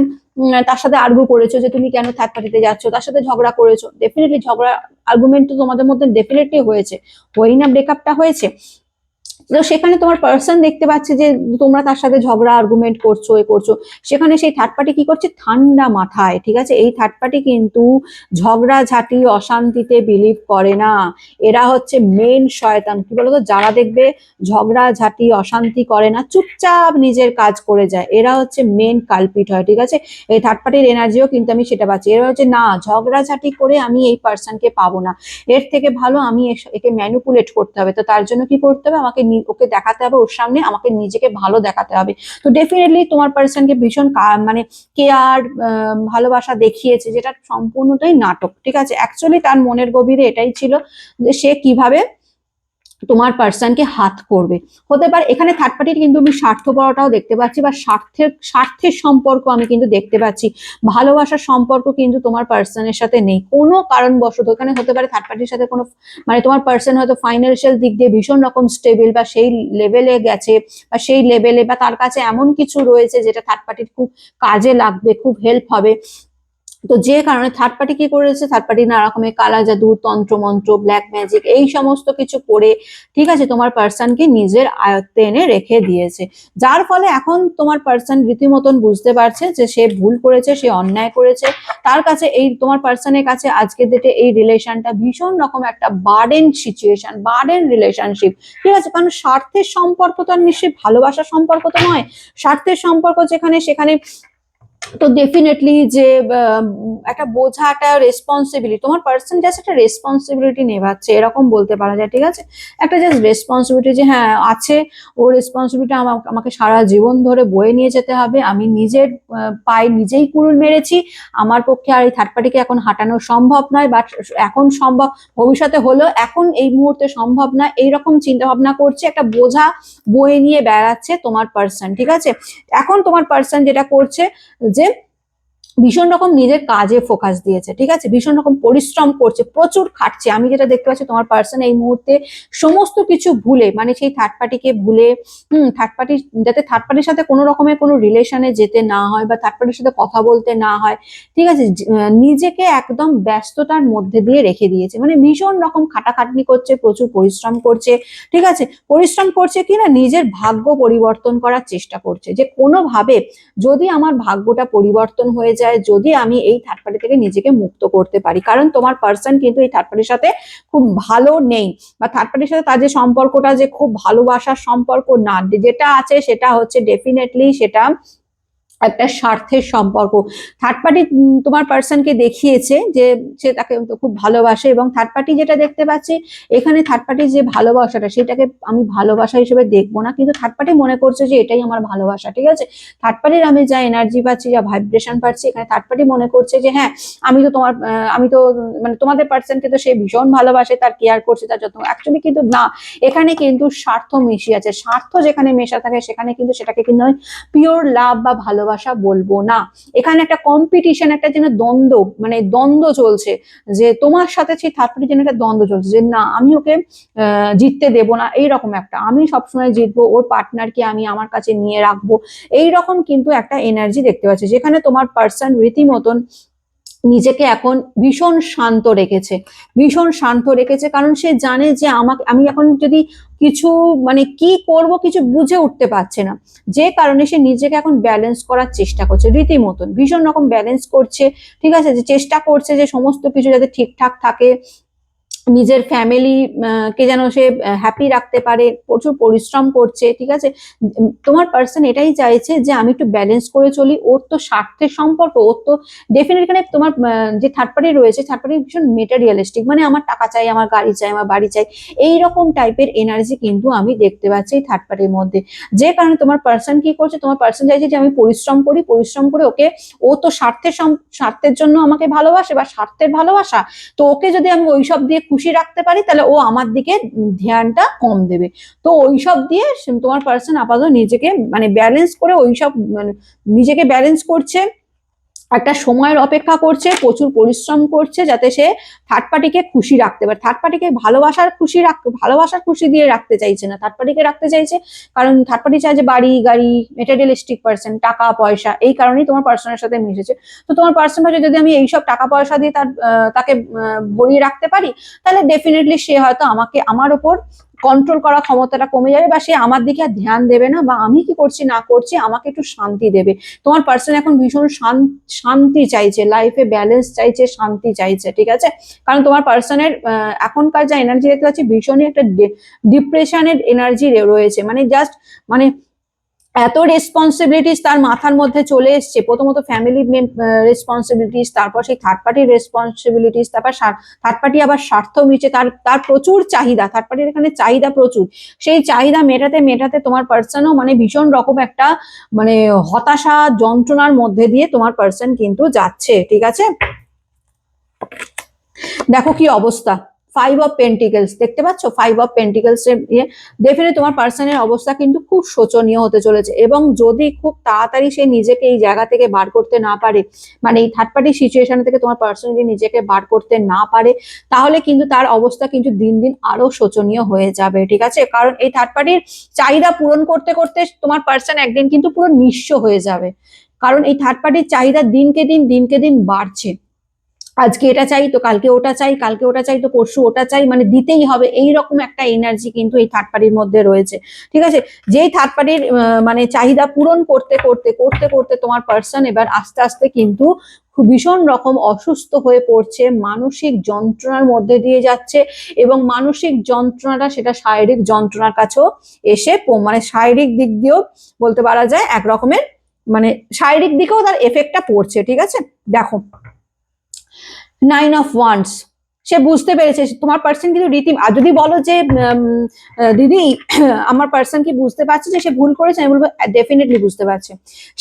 তার সাথে আর্গু করেছো যে তুমি কেন থার্ড পার্টিতে যাচ্ছ, তার সাথে ঝগড়া করেছো, ডেফিনেটলি ঝগড়া আর্গুমেন্ট তো তোমাদের মধ্যে ডেফিনেটলি হয়েছে, হয়েই না ব্রেকআপটা হয়েছে। তো সেখানে তোমার পার্সন দেখতে পাচ্ছে যে তোমরা তার সাথে ঝগড়া আর্গুমেন্ট করছো, এ করছো, সেখানে সেই থার্ড পার্টি কি করছে, ঠান্ডা মাথায়, ঠিক আছে, এই থার্ড পার্টি কিন্তু ঝগড়া ঝাঁটি অশান্তিতে বিলিভ করে না, এরা হচ্ছে মেন শয়তান, কি বলতো, যারা দেখবে ঝগড়া ঝাঁটি অশান্তি করে না, চুপচাপ নিজের কাজ করে যায়, এরা হচ্ছে মেন কালপিট হয়, ঠিক আছে, এই থার্ড পার্টির এনার্জিও কিন্তু আমি সেটা পাচ্ছি, এরা হচ্ছে না ঝগড়া ঝাঁটি করে আমি এই পার্সনকে পাবো না, এর থেকে ভালো আমি একে ম্যানিপুলেট করতে হবে, তো তার জন্য কি করতে হবে, আমাকে ওকে দেখাতে হবে, ওর সামনে আমাকে নিজেকে ভালো দেখাতে হবে, তো ডেফিনেটলি তোমার পার্সনকে ভীষণ মানে কেয়ার, ভালোবাসা দেখিয়েছে, যেটা সম্পূর্ণটাই নাটক, ঠিক আছে, অ্যাকচুয়ালি তার মনের গভীরে এটাই ছিল যে সে কিভাবে তোমার পার্সনকে হাত করবে, হতে পারে এখানে থার্ড পার্টির কিন্তু আমি স্বার্থপরতাও দেখতে পাচ্ছি, বা স্বার্থের সম্পর্ক আমি কিন্তু দেখতে পাচ্ছি, ভালোবাসার সম্পর্ক কিন্তু তোমার পার্সনের সাথে নেই কোনো কারণবশত, এখানে হতে পারে থার্ড পার্টির সাথে কোনো, মানে তোমার পার্সন হয়তো ফাইন্যান্সিয়াল দিক দিয়ে ভীষণ রকম স্টেবল বা সেই লেভেলে গেছে, বা সেই লেভেলে বা তার কাছে এমন কিছু রয়েছে যেটা থার্ড পার্টির খুব কাজে লাগবে, খুব হেল্প হবে, তো যে কারণে থার্ড পার্টি কি করেছে, থার্ড পার্টি নানা রকমের কালা জাদু, তন্ত্র মন্ত্র, ব্ল্যাক ম্যাজিক, এই সমস্ত কিছু করে, ঠিক আছে, তোমার পার্সনকে নিজের আয়ত্তে এনে রেখে দিয়েছে, যার ফলে এখন তোমার পার্সন রীতিমতন বুঝতে পারছে যে সে ভুল করেছে, সে অন্যায় করেছে, তার কাছে এই তোমার পার্সনের কাছে আজকের ডেটে এই রিলেশনটা ভীষণ রকম একটা বার্ডেন সিচুয়েশন, বার্ডেন রিলেশনশিপ, ঠিক আছে, কারণ স্বার্থের সম্পর্ক তো আর নিশ্চয়ই ভালোবাসার সম্পর্ক তো নয়, স্বার্থের সম্পর্ক যেখানে সেখানে তো ডেফিনেটলি যে একটা বোঝা, একটা রেসপন্সিবিলিটি, তোমার পার্সন জাস্ট একটা রেসপন্সিবিলিটি নেভাচ্ছে, এরকম বলতে পারা যায়, ঠিক আছে, একটা জাস্ট রেসপন্সিবিলিটি যে হ্যাঁ আছে, ও রেসপন্সিবিলিটি আমাকে সারা জীবন ধরে বয়ে নিয়ে যেতে হবে, আমি নিজের পায়ে নিজেই কুড়ুল মেরেছি, আমার পক্ষে আর এই থার্ড পার্টিকে এখন হাঁটানো সম্ভব নয়, বাট এখন সম্ভব, ভবিষ্যতে হলেও এখন এই মুহূর্তে সম্ভব না, এইরকম চিন্তা ভাবনা করছে, একটা বোঝা বয়ে নিয়ে বেড়াচ্ছে তোমার পার্সন, ঠিক আছে, এখন তোমার পার্সন যেটা করছে যে ভীষণ রকম নিজের কাজে ফোকাস দিয়েছে, ঠিক আছে, ভীষণ রকম পরিশ্রম করছে, প্রচুর খাটছে, আমি যেটা দেখতে পাচ্ছি তোমার পার্সন এই মুহূর্তে সমস্ত কিছু ভুলে, মানে সেই থার্ড পার্টিকে ভুলে, থার্ড পার্টি, যাতে থার্ড পার্টির সাথে কোনো রকমের কোনো রিলেশনে যেতে না হয় বা থার্ড পার্টির সাথে কথা বলতে না হয়, ঠিক আছে, নিজেকে একদম ব্যস্ততার মধ্যে দিয়ে রেখে দিয়েছে, মানে ভীষণ রকম খাটাখাটনি করছে, প্রচুর পরিশ্রম করছে, ঠিক আছে, পরিশ্রম করছে কিনা নিজের ভাগ্য পরিবর্তন করার চেষ্টা করছে, যে কোনোভাবে যদি আমার ভাগ্যটা পরিবর্তন হয়ে যায়, যদি আমি এই থার্ড পার্টি থেকে নিজেকে মুক্ত করতে পারি, কারণ তোমার পার্সন কিন্তু এই থার্ড পার্টির সাথে খুব ভালো নেই, বা থার্ড পার্টির সাথে তার যে সম্পর্কটা যে খুব ভালোবাসার সম্পর্ক না, যেটা আছে সেটা হচ্ছে ডেফিনেটলি সেটা একটা স্বার্থের সম্পর্ক, থার্ড পার্টি তোমার পার্সনকে দেখিয়েছে যে সে তাকে খুব ভালোবাসে, এবং থার্ড পার্টি যেটা দেখতে পাচ্ছি এখানে থার্ড পার্টির যে ভালোবাসাটা সেটাকে আমি ভালোবাসা হিসেবে দেখবো না, কিন্তু থার্ড পার্টি মনে করছে যে এটাই আমার ভালোবাসা, ঠিক আছে, থার্ড পার্টির আমি যা এনার্জি পাচ্ছি, যা ভাইব্রেশন পাচ্ছি, এখানে থার্ড পার্টি মনে করছে যে হ্যাঁ আমি তো তোমার আমি তো মানে তোমাদের পার্সনকে তো সে ভীষণ ভালোবাসে, তার কেয়ার করছে, তার যত্ন, অ্যাকচুয়ালি কিন্তু না, এখানে কিন্তু স্বার্থ মিশিয়ে আছে, স্বার্থ যেখানে মেশা থাকে সেখানে কিন্তু সেটাকে কিন্তু পিওর লাভ বা ভালোবাসা বলবো না, এখানে একটা কম্পিটিশন, একটা যেন দ্বন্দ্ব, মানে দ্বন্দ্ব চলছে, যে তোমার সাথে সেই থার্ড পার্টির যেন একটা দ্বন্দ্ব চলছে, যে না আমি ওকে জিততে দেবো না, এইরকম একটা, আমি সবসময় জিতবো, ওর পার্টনারকে আমি আমার কাছে নিয়ে রাখবো, এইরকম কিন্তু একটা এনার্জি দেখতে পাচ্ছি, যেখানে তোমার পার্সন রীতিমতন নিজেকে এখন ভীষণ শান্ত রেখেছে, ভীষণ শান্ত রেখেছে, কারণ সে জানে যে আমি এখন যদি কিছু, মানে কি করব কিছু বুঝে উঠতে পারছে না, যে কারণে সে নিজেকে এখন ব্যালেন্স করার চেষ্টা করছে, রীতিমতন ভীষণ রকম ব্যালেন্স করছে, ঠিক আছে, যে চেষ্টা করছে যে সমস্ত কিছু যাতে ঠিকঠাক থাকে, নিজের ফ্যামিলি কে যেন সে হ্যাপি রাখতে পারে, প্রচুর পরিশ্রম করছে, ঠিক আছে। তোমার পার্সন এটাই চাইছে যে আমি একটু ব্যালেন্স করে চলি, ওর তো স্বার্থের সম্পর্ক, ওর তো ডেফিনেটলি এখানে তোমার যে থার্ড পার্টি রয়েছে, থার্ড পার্টি ভীষণ মেটেরিয়ালিস্টিক, মানে আমার টাকা চাই, আমার গাড়ি চাই, আমার বাড়ি চাই, এইরকম টাইপের এনার্জি কিন্তু আমি দেখতে পাচ্ছি এই থার্ড পার্টির মধ্যে। যে কারণে তোমার পার্সন কি করছে, তোমার পার্সন চাইছে যে আমি পরিশ্রম করি, পরিশ্রম করে ওকে, ও তো স্বার্থের জন্য আমাকে ভালোবাসে বা স্বার্থের ভালোবাসা, তো ওকে যদি আমি ওইসব দিয়ে খুশি রাখতে পারি তাহলে ও আমার দিকে ধ্যানটা কম দেবে। তো ওইসব দিয়ে তোমার পার্সন আপাতত নিজেকে মানে ব্যালেন্স করে, ওইসব মানে নিজেকে ব্যালেন্স করছে, একটা সময়ের অপেক্ষা করছে, প্রচুর পরিশ্রম করছে যাতে সে থার্ড পার্টিকে খুশি রাখতে পারে। থার্ড পার্টিকে ভালোবাসার খুশি দিয়ে রাখতে চাইছে না, থার্ড পার্টিকে রাখতে চাইছে কারণ থার্ড পার্টি চায় যে বাড়ি গাড়ি, মেটেরিয়ালিস্টিক পার্সন, টাকা পয়সা, এই কারণেই তোমার পার্সনের সাথে মিশেছে। তো তোমার পার্সন ভাবে যদি আমি এইসব টাকা পয়সা দিয়ে তাকে ভরিয়ে রাখতে পারি, তাহলে ডেফিনেটলি সে হয়তো আমার ওপর কন্ট্রোল করার ক্ষমতাটা কমে যাবে, বা সে আমার দিকে আর ধ্যান দেবে না, বা আমি কি করছি না করছি আমাকে একটু শান্তি দেবে। তোমার পার্সন এখন ভীষণ শান্তি চাইছে, লাইফে ব্যালেন্স চাইছে, শান্তি চাইছে, ঠিক আছে। কারণ তোমার পার্সনের এখনকার যা এনার্জি দেখতে পাচ্ছি, ভীষণই একটা ডিপ্রেশনের এনার্জি রয়েছে, মানে জাস্ট মানে এত রেসপন্সিবিলিটিস তার মাথার মধ্যে চলে এসছে। প্রথমত ফ্যামিলি রেসপন্সিবিলিটিস, তারপর সেই থার্ড পার্টির রেসপন্সিবিলিটিস, তারপর থার্ড পার্টি আবার স্বার্থ মিটছে, তার প্রচুর চাহিদা, থার্ড পার্টির এখানে চাহিদা প্রচুর। সেই চাহিদা মেটাতে মেটাতে তোমার পার্সনও মানে ভীষণ রকম একটা মানে হতাশা যন্ত্রণার মধ্যে দিয়ে তোমার পার্সন কিন্তু যাচ্ছে, ঠিক আছে। দেখো কি অবস্থা, 5 অফ পেন্টিকেলস দেখতে পাচ্ছ, 5 অফ পেন্টিকেলস এর ডেফিনেটলি তোমার পার্সনের অবস্থা কিন্তু খুব শোচনীয় হতে চলেছে। এবং যদি খুব তাড়াতাড়ি সে নিজেকে এই জায়গা থেকে বার করতে না পারে, মানে এই থার্ড পার্টি সিচুয়েশন থেকে তোমার পার্সন যদি নিজেকে বার করতে না পারে, তাহলে কিন্তু তার অবস্থা কিন্তু দিন দিন আরো শোচনীয় হয়ে যাবে, ঠিক আছে। কারণ এই থার্ড পার্টির চাহিদা পূরণ করতে করতে তোমার পার্সন একদিন কিন্তু পুরো নিঃস্ব হয়ে যাবে। কারণ এই থার্ড পার্টির চাহিদা দিনকে দিন বাড়ছে। আজকে এটা চাই তো কালকে ওটা চাই, কালকে ওটা চাই তো পরশু ওটা চাই, মানে দিতেই হবে, এইরকম একটা এনার্জি কিন্তু এই থার্ড পার্টির মধ্যে রয়েছে, ঠিক আছে। যেই থার্ড পার্টির মানে চাহিদা পূরণ করতে করতে করতে করতে তোমার পার্সন এবার আস্তে আস্তে কিন্তু খুব ভীষণ রকম অসুস্থ হয়ে পড়ছে, মানসিক যন্ত্রণার মধ্যে দিয়ে যাচ্ছে। এবং মানসিক যন্ত্রণাটা সেটা শারীরিক যন্ত্রণার কাছেও এসে মানে শারীরিক দিক দিয়েও বলতে পারা যায় এক রকমের, মানে শারীরিক দিকেও তার এফেক্টটা পড়ছে, ঠিক আছে। দেখো 9 অফ ওয়ান্ডস, সে বুঝতে পেরেছে তোমার পার্সন কিন্তু রীতি, আর যদি বলো যে দিদি আমার পার্সন কি বুঝতে পারছে যে সে ভুল করেছে, আমি বলবো ডেফিনেটলি বুঝতে পারছে।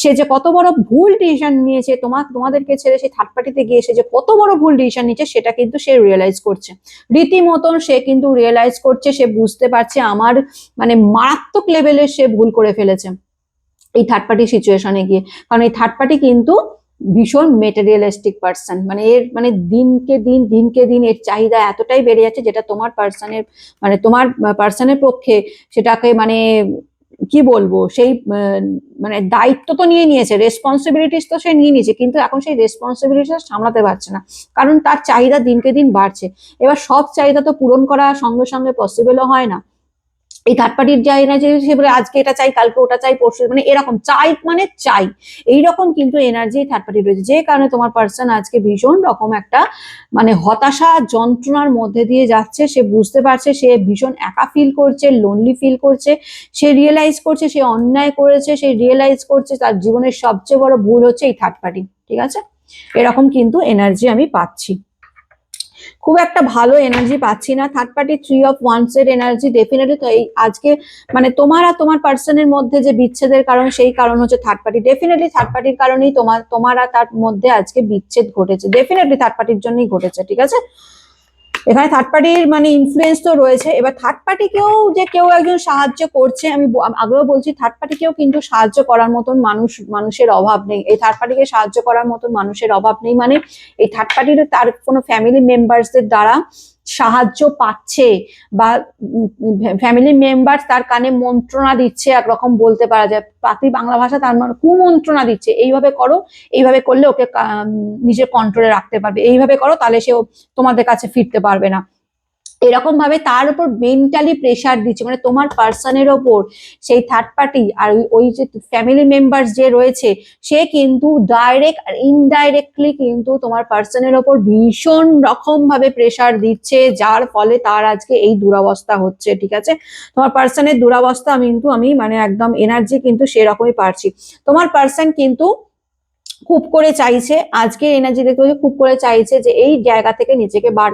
সে যে কত বড় ভুল ডিসিশন নিয়েছে তোমাদেরকে ছেড়ে সে থার্ড পার্টিতে গিয়ে সে যে কত বড় ভুল ডিসিশন নিয়েছে, সেটা কিন্তু সে রিয়েলাইজ করছে, রীতিমতন সে কিন্তু রিয়েলাইজ করছে, সে বুঝতে পারছে আমার মানে মারাত্মক লেভেলে সে ভুল করে ফেলেছে এই থার্ড পার্টি সিচুয়েশনে গিয়ে। কারণ এই থার্ড পার্টি কিন্তু ভীষণ মেটেরিয়ালিস্টিক পার্সন, মানে এর মানে দিনকে দিন এর চাহিদা এতটাই বেড়ে যাচ্ছে, যেটা তোমার পার্সনের মানে তোমার পার্সনের পক্ষে সেটাকে মানে কি বলবো, সেই মানে দায়িত্ব তো নিয়ে নিয়েছে, রেসপন্সিবিলিটিস তো সে নিয়ে নিয়েছে, কিন্তু এখন সেই রেসপন্সিবিলিটিস সামলাতে পারছে না, কারণ তার চাহিদা দিনকে দিন বাড়ছে। এবার সব চাহিদা তো পূরণ করা সঙ্গে সঙ্গে পসিবলও হয় না। এই থার্ড পার্টির যাই না যে সে বলে আজকে এটা চাই কালকে ওটা চাই পরশু, মানে এরকম চাই মানে চাই, এইরকম কিন্তু এনার্জি থার্ড পার্টি রয়েছে। যে কারণে তোমার পার্সন আজকে ভীষণ রকম একটা মানে হতাশা যন্ত্রণার মধ্যে দিয়ে যাচ্ছে। সে বুঝতে পারছে সে ভীষণ একা ফিল করছে, লোনলি ফিল করছে, সে রিয়েলাইজ করছে সে অন্যায় করেছে, সে রিয়েলাইজ করছে তার জীবনের সবচেয়ে বড় ভুল হচ্ছে এই থার্ড পার্টি, ঠিক আছে। এরকম কিন্তু এনার্জি আমি পাচ্ছি, খুব একটা ভালো এনার্জি পাচ্ছি না। থার্ড পার্টি 3 অফ ওয়ান্ডস এর এনার্জি ডেফিনেটলি তো এই আজকে মানে তোমার আর তোমার পার্সনের মধ্যে যে বিচ্ছেদের কারণ, সেই কারণ হচ্ছে থার্ড পার্টি। ডেফিনেটলি থার্ড পার্টির কারণেই তোমার আর তার মধ্যে আজকে বিচ্ছেদ ঘটেছে, ডেফিনেটলি থার্ড পার্টির জন্যই ঘটেছে, ঠিক আছে। এখানে থার্ড পার্টির মানে ইনফ্লুয়েন্স তো রয়েছে। এবার থার্ড পার্টিকেও যে কেউ একজন সাহায্য করছে, আমি আগেও বলছি থার্ড পার্টিকেও কিন্তু সাহায্য করার মতন মানুষের অভাব নেই, এই থার্ড পার্টিকে সাহায্য করার মতন মানুষের অভাব নেই, মানে এই থার্ড পার্টির তার কোনো ফ্যামিলি মেম্বার্সদের দ্বারা সাহায্য পাচ্ছে, বা ফ্যামিলি মেম্বার তার কানে মন্ত্রণা দিচ্ছে, একরকম বলতে পারা যায় পাতি বাংলা ভাষা, তার মানে কুমন্ত্রণা দিচ্ছে, এইভাবে করো, এইভাবে করলে ওকে নিজের কন্ট্রোলে রাখতে পারবে, এইভাবে করো তাহলে সে তোমাদের কাছে ফিরতে পারবে না, এরকম ভাবে তার উপর মেন্টালি প্রেসার দিচ্ছে, মানে তোমার পার্সনের ওপর সেই থার্ড পার্টি আর ওই যে ফ্যামিলি মেম্বার যে রয়েছে সে কিন্তু ডাইরেক্ট আর ইনডাইরেক্টলি কিন্তু তোমার পার্সনের ওপর ভীষণ রকম ভাবে প্রেসার দিচ্ছে, যার ফলে তার আজকে এই দুরবস্থা হচ্ছে। ঠিক আছে, তোমার পার্সনের দুরবস্থা আমি মানে একদম এনার্জি কিন্তু সেরকমই পারছি। তোমার পার্সন কিন্তু খুব করে চাইছে, আজকে এনার্জি দেখতে পাচ্ছি খুব করে চাইছে যে এই জায়গা থেকে নিজেকে বার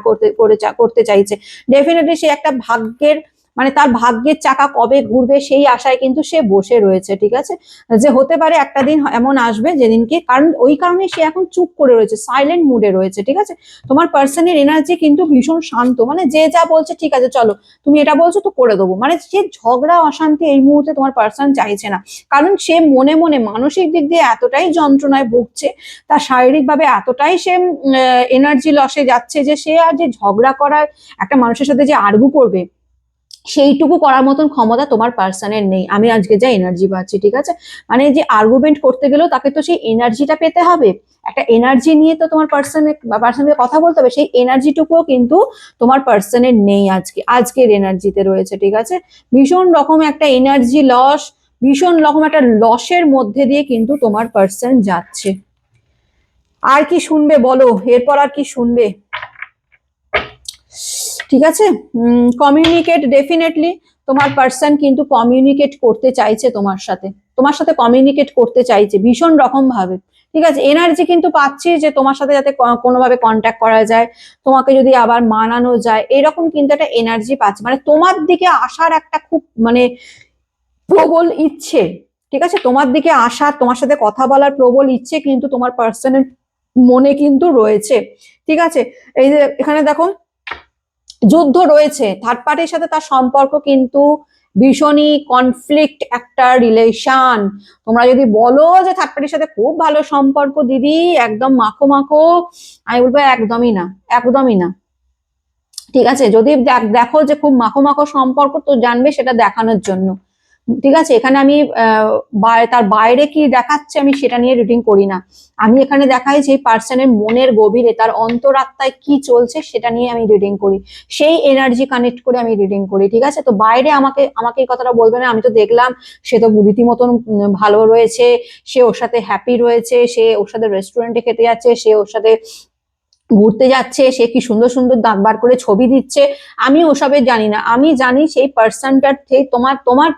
করতে চাইছে। ডেফিনেটলি সে একটা ভাগ্যের, মানে তার ভাগ্যের চাকা কবে ঘুরবে সেই আশায় কিন্তু সে বসে রয়েছে। ঠিক আছে, যে হতে পারে একটা দিন এমন আসবে যেদিনকে, কারণ ওই কারণে সে এখন চুপ করে রয়েছে, সাইলেন্ট মুডে রয়েছে। ঠিক আছে, তোমার পার্সনের এনার্জি কিন্তু ভীষণ শান্ত, মানে যে যা বলছে ঠিক আছে চলো তুমি এটা বলছো তো করে দেবো, মানে সে ঝগড়া অশান্তি এই মুহূর্তে তোমার পার্সন চাইছে না। কারণ সে মনে মনে মানসিক দিক দিয়ে এতটাই যন্ত্রণায় ভুগছে, তার শারীরিকভাবে এতটাই সে এনার্জি লসে যাচ্ছে যে সে আর যে ঝগড়া করার, একটা মানুষের সাথে যে আর্গু করবে সেইটুকু করার মতন ক্ষমতা তোমার পার্সনের নেই। আমি আজকে যা এনার্জি পাচ্ছি, ঠিক আছে, মানে যে আর্গুমেন্ট করতে গেলেও তাকে তো সেই এনার্জিটা পেতে হবে, একটা এনার্জি নিয়ে তো তোমার পার্সনের কথা বলতে হবে, সেই এনার্জিটুকুও কিন্তু তোমার পার্সনের নেই আজকের এনার্জিতে রয়েছে। ঠিক আছে, ভীষণ রকম একটা এনার্জি লস, ভীষণ রকম একটা লসের মধ্যে দিয়ে কিন্তু তোমার পার্সন যাচ্ছে। আর কি শুনবে বলো, এরপর আর কি শুনবে? ঠিক আছে, কমিউনিকেট, ডেফিনেটলি তোমার পার্সন কিন্তু কমিউনিকেট করতে চাইছে তোমার সাথে কমিউনিকেট করতে চাইছে ভীষণ রকম ভাবে। ঠিক আছে, এনার্জি কিন্তু পাচ্ছি যে তোমার সাথে যাতে কোনোভাবে কন্ট্যাক্ট করা যায়, তোমাকে যদি আবার মানানো যায়, এরকম কিন্তু একটা এনার্জি পাচ্ছে, মানে তোমার দিকে আসার একটা খুব মানে প্রবল ইচ্ছে। ঠিক আছে, তোমার দিকে আসার, তোমার সাথে কথা বলার প্রবল ইচ্ছে কিন্তু তোমার পার্সনের মনে কিন্তু রয়েছে। ঠিক আছে, এই যে এখানে দেখো যুদ্ধ রয়েছে, থার্ড পার্টির সাথে তার সম্পর্ক কিন্তু ভীষণই কনফ্লিক্ট একটা রিলেশন। তোমরা যদি বলো যে থার্ড পার্টির সাথে খুব ভালো সম্পর্ক দিদি একদম মাখো মাখো, আমি বলবো একদমই না, একদমই না। ঠিক আছে, যদি দেখো যে খুব মাখো মাখো সম্পর্ক, তো জানবে সেটা দেখানোর জন্য। ঠিক আছে, এখানে আমি তার বাইরে কি দেখাচ্ছে আমি সেটা নিয়ে রিডিং করি না, আমি এখানে দেখাই যে পার্সনের মনের গভীরে তার অন্তরাত্মায় কি চলছে সেটা নিয়ে আমি রিডিং করি, সেই এনার্জি কানেক্ট করে আমি রিডিং করি। ঠিক আছে, তো বাইরে আমাকে আমাকে এই কথাটা বলবে না, আমি তো দেখলাম সে তো রীতিমতন ভালো রয়েছে, সে ওর সাথে হ্যাপি রয়েছে, সে ওর সাথে রেস্টুরেন্টে খেতে যাচ্ছে, সে ওর সাথে ঘুরতে যাচ্ছে, সে কি সুন্দর সুন্দর দাগ বার করে ছবি দিচ্ছে, আমি ওসবের জানি না। আমি জানি সেই পার্সনটার থেকে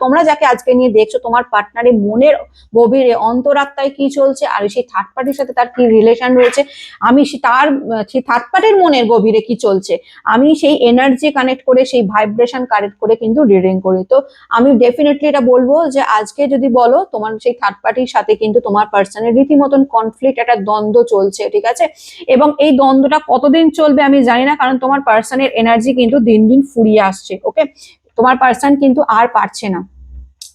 তোমরা যাকে আজকে নিয়ে দেখছো, তোমার পার্টনারের মনের গভীরে অন্তরাত্মায় কি চলছে, আর সেই থার্ড পার্টির সাথে তার কি রিলেশন রয়েছে, আমি সেই থার্ড পার্টির মনের গভীরে কি চলছে, আমি সেই এনার্জি কানেক্ট করে, সেই ভাইব্রেশন কানেক্ট করে কিন্তু রিডিং করি। তো আমি ডেফিনেটলি এটা বলবো যে আজকে যদি বলো তোমার সেই থার্ড পার্টির সাথে কিন্তু তোমার পার্সনের রীতিমতন কনফ্লিক্ট, একটা দ্বন্দ্ব চলছে। ঠিক আছে, এবং এই দ্বন্দ্বটা কতদিন চলবে আমি জানি না, কারণ তোমার পার্সনের এনার্জি কিন্তু দিন দিন ফুরিয়ে আসছে। ওকে, তোমার পার্সন কিন্তু আর পারছে না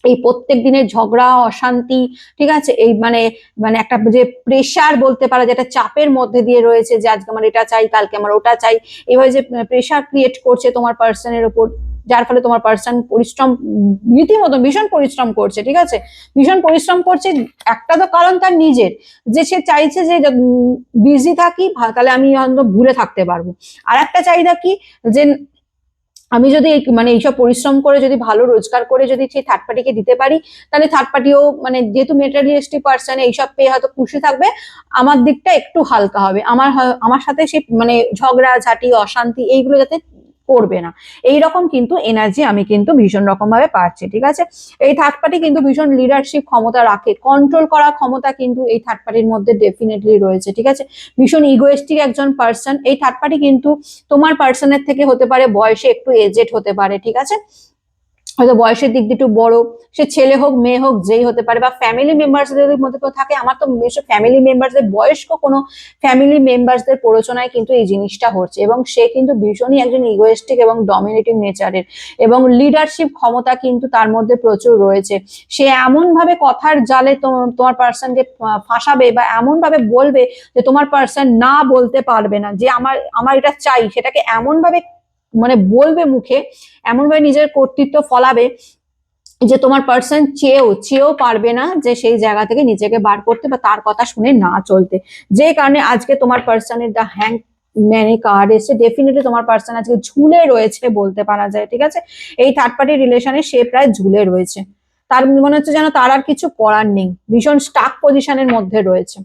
এই প্রত্যেক দিনের ঝগড়া অশান্তি। ঠিক আছে, এই মানে মানে একটা যে প্রেশার বলতে পারা, যেটা চাপের মধ্যে দিয়ে রয়েছে, যে আজকে আমার এটা চাই, কালকে আমার ওটা চাই, এইভাবে যে প্রেশার ক্রিয়েট করছে তোমার পার্সনের ওপর, যার ফলে তোমার পার্সন পরিশ্রম, রীতিমতো ভীষণ পরিশ্রম করছে। ঠিক আছে, ভীষণ পরিশ্রম করছে, একটা তো কারণ তার নিজের, যে সে চাইছে যে বিজি থাকি তাহলে আমি ভুলে থাকতে পারবো, আর একটা চাহিদা কি, যে আমি যদি মানে এইসব পরিশ্রম করে যদি ভালো রোজগার করে যদি সেই থার্ড পার্টিকে দিতে পারি, তাহলে থার্ড পার্টিও মানে যেহেতু মেটেরিয়ালিস্টিক পার্সন এইসব পেয়ে হয়তো খুশি থাকবে, আমার দিকটা একটু হালকা হবে, আমার সাথে সে মানে ঝগড়া ঝাঁটি অশান্তি এইগুলো যাতে করবে না, এইরকম কিন্তু এনার্জি আমি কিন্তু ভীষণ রকম ভাবে পাচ্ছি। ঠিক আছে, এই থার্ড পার্টি কিন্তু ভীষণ লিডারশিপ ক্ষমতা রাখে, কন্ট্রোল করার ক্ষমতা কিন্তু এই থার্ড পার্টির মধ্যে ডেফিনেটলি রয়েছে। ঠিক আছে, ভীষণ ইগোয়েস্টিক একজন পার্সন এই থার্ড পার্টি, কিন্তু তোমার পার্সনের থেকে হতে পারে বয়সে একটু এজেড হতে পারে। ঠিক আছে, হয়তো বয়সের দিক দিয়ে একটু বড়, সে ছেলে হোক মেয়ে হোক যেই হতে পারে, বা ফ্যামিলি মেম্বারসদের মধ্যে কেউ থাকে, আমার তো ফ্যামিলি মেম্বারসদের বয়স্ক কোনো ফ্যামিলি মেম্বারসদের প্ররোচনায় কিন্তু এই জিনিসটা হচ্ছে, এবং সে কিন্তু ভীষণই একজন ইগোয়েস্টিক এবং ডমিনেটিং নেচারের, এবং লিডারশিপ ক্ষমতা কিন্তু তার মধ্যে প্রচুর রয়েছে। সে এমন ভাবে কথার জালে তোমার পার্সনকে ফাঁসাবে, বা এমন ভাবে বলবে যে তোমার পার্সন না বলতে পারবে না, যে আমার আমার এটা চাই, সেটাকে এমন ভাবে মানে বলবে মুখে, এমন ভাবে নিজের কর্তৃত্ব ফলাবে যে তোমার পার্সন চেয়েও পারবে না যে সেই জায়গা থেকে নিজেকে বার করতে, বা তার কথা শুনে না চলতে, যে কারণে আজকে তোমার পার্সনের দ্য হ্যাং মানে কার্ড এসে, ডেফিনেটলি তোমার পার্সন আজকে ঝুলে রয়েছে বলতে পারা যায়, ঠিক আছে। এই থার্ড পার্টি রিলেশনে সে প্রায় ঝুলে রয়েছে, তার মনে হচ্ছে যেন তার আর কিছু করার নেই, ভীষণ স্টাক পজিশনের মধ্যে রয়েছে,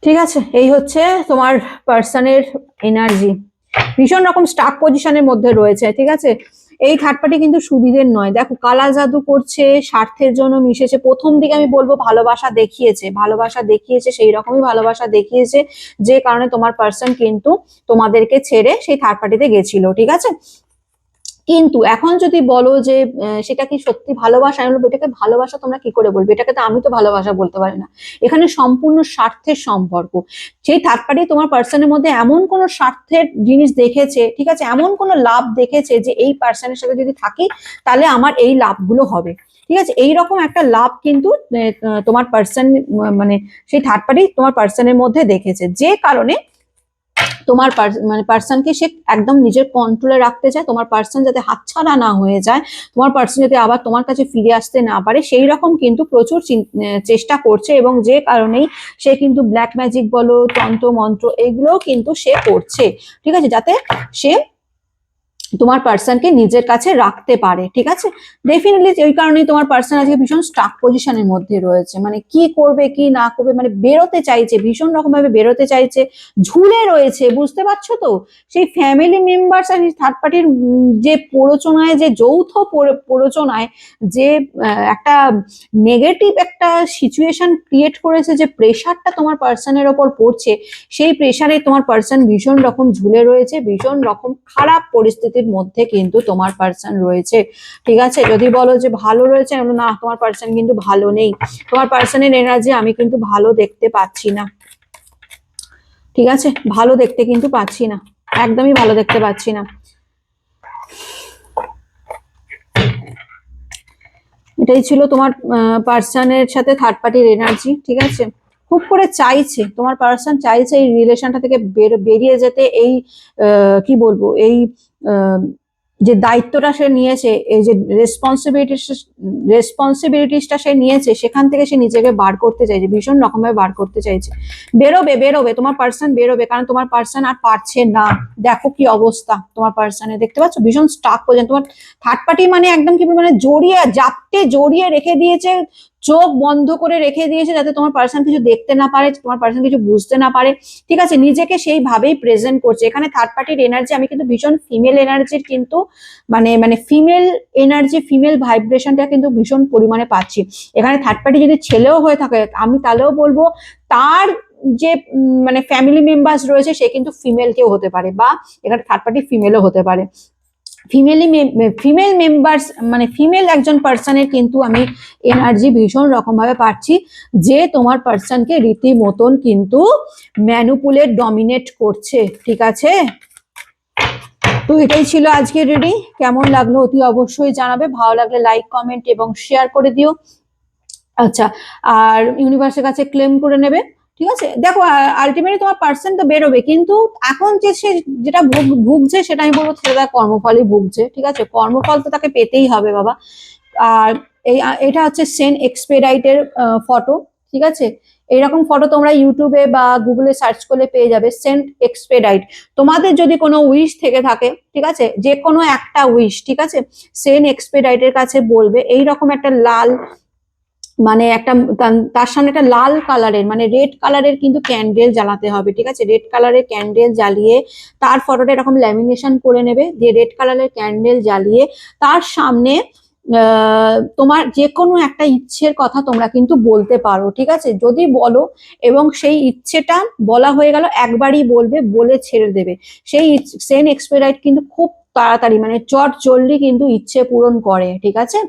ঠিক আছে। এই হচ্ছে তোমার পার্সনের এনার্জি, ভীষণ রকম স্টাক পজিশনের মধ্যে রয়েছে, ঠিক আছে। এই থার্ড পার্টি কিন্তু সুবিধের নয়, দেখো কালা জাদু করছে, স্বার্থের জন্য মিশেছে। প্রথম দিকে আমি বলবো ভালোবাসা দেখিয়েছে, ভালোবাসা দেখিয়েছে, সেই রকমই ভালোবাসা দেখিয়েছে, যে কারণে তোমার পার্সন কিন্তু তোমাদেরকে ছেড়ে সেই থার্ড পার্টিতে গেছিল, ঠিক আছে। কিন্তু এখন যদি বলো যে সেটা কি সত্যি ভালোবাসা, আমি বলবো এটাকে ভালোবাসা তোমরা কি করে বলবে, এটাকে তো আমি তো ভালোবাসা বলতে পারি না। এখানে সম্পূর্ণ স্বার্থের সম্পর্ক। সেই থার্ড পার্টি তোমার পার্সনের মধ্যে এমন কোনো স্বার্থের জিনিস দেখেছে, ঠিক আছে, এমন কোনো লাভ দেখেছে যে এই পার্সনের সাথে যদি থাকি তাহলে আমার এই লাভগুলো হবে, ঠিক আছে। এইরকম একটা লাভ কিন্তু তোমার পার্সন মানে সেই থার্ড পার্টি তোমার পার্সনের মধ্যে দেখেছে, যে কারণে তোমার মানে পার্সনকে সে একদম নিজের কন্ট্রোলে রাখতে চায়, তোমার পার্সন যাতে হাতছাড়া না হয়ে যায়, তোমার পার্সন যাতে আবার তোমার কাছে ফিরে আসতে না পারে, সেই রকম কিন্তু প্রচুর চেষ্টা করছে, এবং যে কারণেই সে কিন্তু ব্ল্যাক ম্যাজিক বলো, তন্ত্র মন্ত্র, এগুলোও কিন্তু সে করছে, ঠিক আছে, যাতে সে তোমার পার্সনকে নিজের কাছে রাখতে পারে, ঠিক আছে। ডেফিনেটলি ওই কারণেই তোমার পার্সন আজকে ভীষণ স্টাক পজিশনের মধ্যে রয়েছে, মানে কি করবে কি না করবে, মানে বেরোতে চাইছে, ভীষণ রকম ভাবে বেরোতে চাইছে, ঝুলে রয়েছে, বুঝতে পারছো তো। সেই ফ্যামিলি মেম্বার্স আর থার্ড পার্টির যে প্ররোচনায়, যে যৌথ প্ররোচনায় যে একটা নেগেটিভ একটা সিচুয়েশন ক্রিয়েট করেছে, যে প্রেশারটা তোমার পার্সনের ওপর পড়ছে, সেই প্রেশারে তোমার পার্সন ভীষণ রকম ঝুলে রয়েছে, ভীষণ রকম খারাপ পরিস্থিতির মধ্যে কিন্তু তোমার পার্সন রয়েছে, ঠিক আছে। যদি বলো যে ভালো রয়েছে, না, তোমার পার্সন কিন্তু ভালো নেই, তোমার পার্সনের এনার্জি আমি কিন্তু ভালো দেখতে পাচ্ছি না, ঠিক আছে, ভালো দেখতে কিন্তু পাচ্ছি না, একদমই ভালো দেখতে পাচ্ছি না। এটাই ছিল তোমার পার্সনের সাথে থার্ড পার্টির এনার্জি, ঠিক আছে। খুব করে চাইছে, তোমার পার্সন চাইছে এই রিলেশনটা থেকে বেরিয়ে যেতে, এই কি বলবো, এই যে দায়িত্বটা সে নিয়েছে, এই যে রেসপন্সিবিলিটিসটা সে নিয়েছে, সেখান থেকে সে নিজেকে বার করতে চাইছে, ভীষণ রকমভাবে বার করতে চাইছে। বেরোবে বেরোবে, তোমার পার্সন বেরোবে, কারণ তোমার পার্সন আর পারছে না। দেখো কি অবস্থা তোমার পার্সনে, দেখতে পাচ্ছ ভীষণ স্টাক পর্যন্ত। তোমার থার্ড পার্টি মানে একদম কি মানে জড়িয়ে, জাপটে জড়িয়ে রেখে দিয়েছে, চোখ বন্ধ করে রেখে দিয়েছে, যাতে তোমার পার্সন কিছু দেখতে না পারে, তোমার পার্সন কিছু বুঝতে না পারে, ঠিক আছে, নিজেকে সেইভাবেই প্রেজেন্ট করছে। এখানে থার্ড পার্টির এনার্জি আমি কিন্তু ভীষণ ফিমেল এনার্জির কিন্তু মানে ফিমেল এনার্জি, ফিমেল ভাইব্রেশনটা কিন্তু ভীষণ পরিমাণে পাচ্ছি। এখানে থার্ড পার্টি যদি ছেলেও হয়ে থাকে, আমি তাহলেও বলবো তার যে মানে ফ্যামিলি মেম্বার্স রয়েছে, সে কিন্তু ফিমেল কেউ হতে পারে, বা এখানে থার্ড পার্টি ফিমেলও হতে পারে। ফিমেল মেম্বার্স মানে ফিমেল একজন পার্সনের কিন্তু আমি এনার্জি ভীষণ রকম ভাবে পাচ্ছি, যে তোমার পার্সনকে রীতিমতন কিন্তু ম্যানুপুলেট, ডমিনেট করছে, ঠিক আছে। তো এটাই ছিল আজকের রিডিং। কেমন লাগলো অতি অবশ্যই জানাবে, ভালো লাগলে লাইক, কমেন্ট এবং শেয়ার করে দিও। আচ্ছা, আর ইউনিভার্সের কাছে ক্লেম করে নেবে, ঠিক আছে। দেখো আলটিমেটলি তোমার পার্সন তো বেরোবে, কিন্তু এখন যে সে যেটা ভুগছে, সেটা আমি বলবো সেটা তার কর্মফলই ভুগছে, ঠিক আছে। কর্মফল তো তাকে পেতেই হবে বাবা। আর এটা হচ্ছে সেন এক্সপেডাইটের ফটো, ঠিক আছে। এইরকম ফটো তোমরা ইউটিউবে বা গুগলে সার্চ করলে পেয়ে যাবে, সেন্ট এক্সপেডাইট। তোমাদের যদি কোনো উইশ থেকে থাকে, ঠিক আছে, যে কোনো একটা উইশ, ঠিক আছে, সেন এক্সপেডাইটের কাছে বলবে এইরকম একটা লাল, মানে একটা তার সামনে একটা লাল কালারের মানে রেড কালারের কিন্তু ক্যান্ডেল জ্বালাতে হবে, ঠিক আছে। রেড কালারের ক্যান্ডেল জ্বালিয়ে তার ফটোটা এরকম ল্যামিনেশন করে নেবে, দিয়ে রেড কালারের ক্যান্ডেল জ্বালিয়ে তার সামনে তোমার যে কোনো একটা ইচ্ছের কথা তোমরা কিন্তু বলতে পারো, ঠিক আছে। যদি বলো এবং সেই ইচ্ছেটা বলা হয়ে গেল, একবারই বলবে, বলে ছেড়ে দেবে। সেই সেন এক্সপেরাইট কিন্তু খুব তাড়াতাড়ি মানে চট জলদি কিন্তু ইচ্ছে পূরণ করে, ঠিক আছে।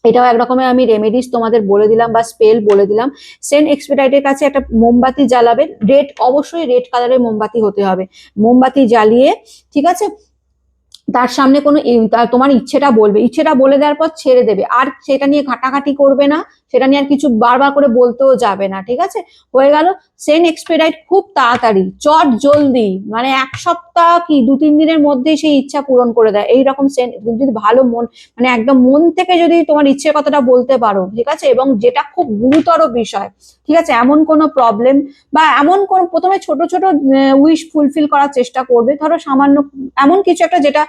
এটাও একরকমের আমি রেমেডিস তোমাদের বলে দিলাম বা স্পেল বলে দিলাম। সেন্ট এক্সপেডাইটের কাছে একটা মোমবাতি জ্বালাবে, রেড, অবশ্যই রেড কালারের মোমবাতি হতে হবে। মোমবাতি জ্বালিয়ে, ঠিক আছে, তার সামনে কোনো তোমার ইচ্ছেটা বলবে, ইচ্ছেটা বলে দেওয়ার পর ছেড়ে দেবে, আর সেটা নিয়ে ঘাটাঘাটি করবে না, সেটা নিয়ে আর কিছু বারবার করে বলতেও যাবে না, ঠিক আছে? হয়ে গেল। সেন্ড এক্সপেডাইট খুব তাড়াতাড়ি, চট জলদি, মানে 1 সপ্তাহ কি 2-3 দিনের মধ্যেই সেই ইচ্ছা পূরণ করে দেয়। এইরকম সেন্ড, যদি ভালো মন, মানে একদম মন থেকে যদি তোমার ইচ্ছের কথাটা বলতে পারো, ঠিক আছে, এবং যেটা খুব গুরুতর বিষয়, ঠিক আছে, এমন কোনো প্রবলেম বা এমন কোন, প্রথমে ছোট ছোট উইশ ফুলফিল করার চেষ্টা করবে। ধরো সামান্য এমন কিছু একটা যেটা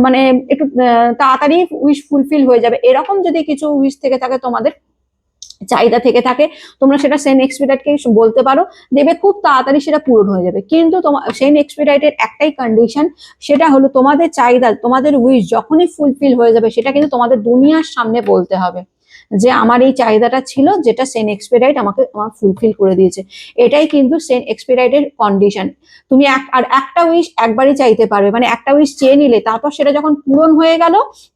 মানে একটু তাড়াতাড়ি উইশ ফুলফিল হয়ে যাবে, এরকম যদি কিছু উইশ থেকে থাকে, তোমাদের চাহিদা থেকে থাকে, তোমরা সেটা সেন্ড এক্সপেডিটেকে বলতে পারো, দেবে খুব তাড়াতাড়ি সেটা পূরণ হয়ে যাবে। কিন্তু তোমার সেন্ড এক্সপেডিটের একটাই কন্ডিশন, সেটা হলো তোমাদের চাহিদা, তোমাদের উইশ যখনই ফুলফিল হয়ে যাবে, সেটা কিন্তু তোমাদের দুনিয়ার সামনে বলতে হবে যে আমার এই চাহিদাটা ছিল, যেটা সেন্ড এক্সপেডিট আমাকে আমার ফুলফিল করে দিয়েছে। এটাই কিন্তু সেন্ড এক্সপেডিটের কন্ডিশন। তুমি একটা উইশ একবারই চাইতে পারবে, মানে একটা উইশ চেয়ে নিলে, তারপর সেটা যখন পূরণ হয়ে গেল,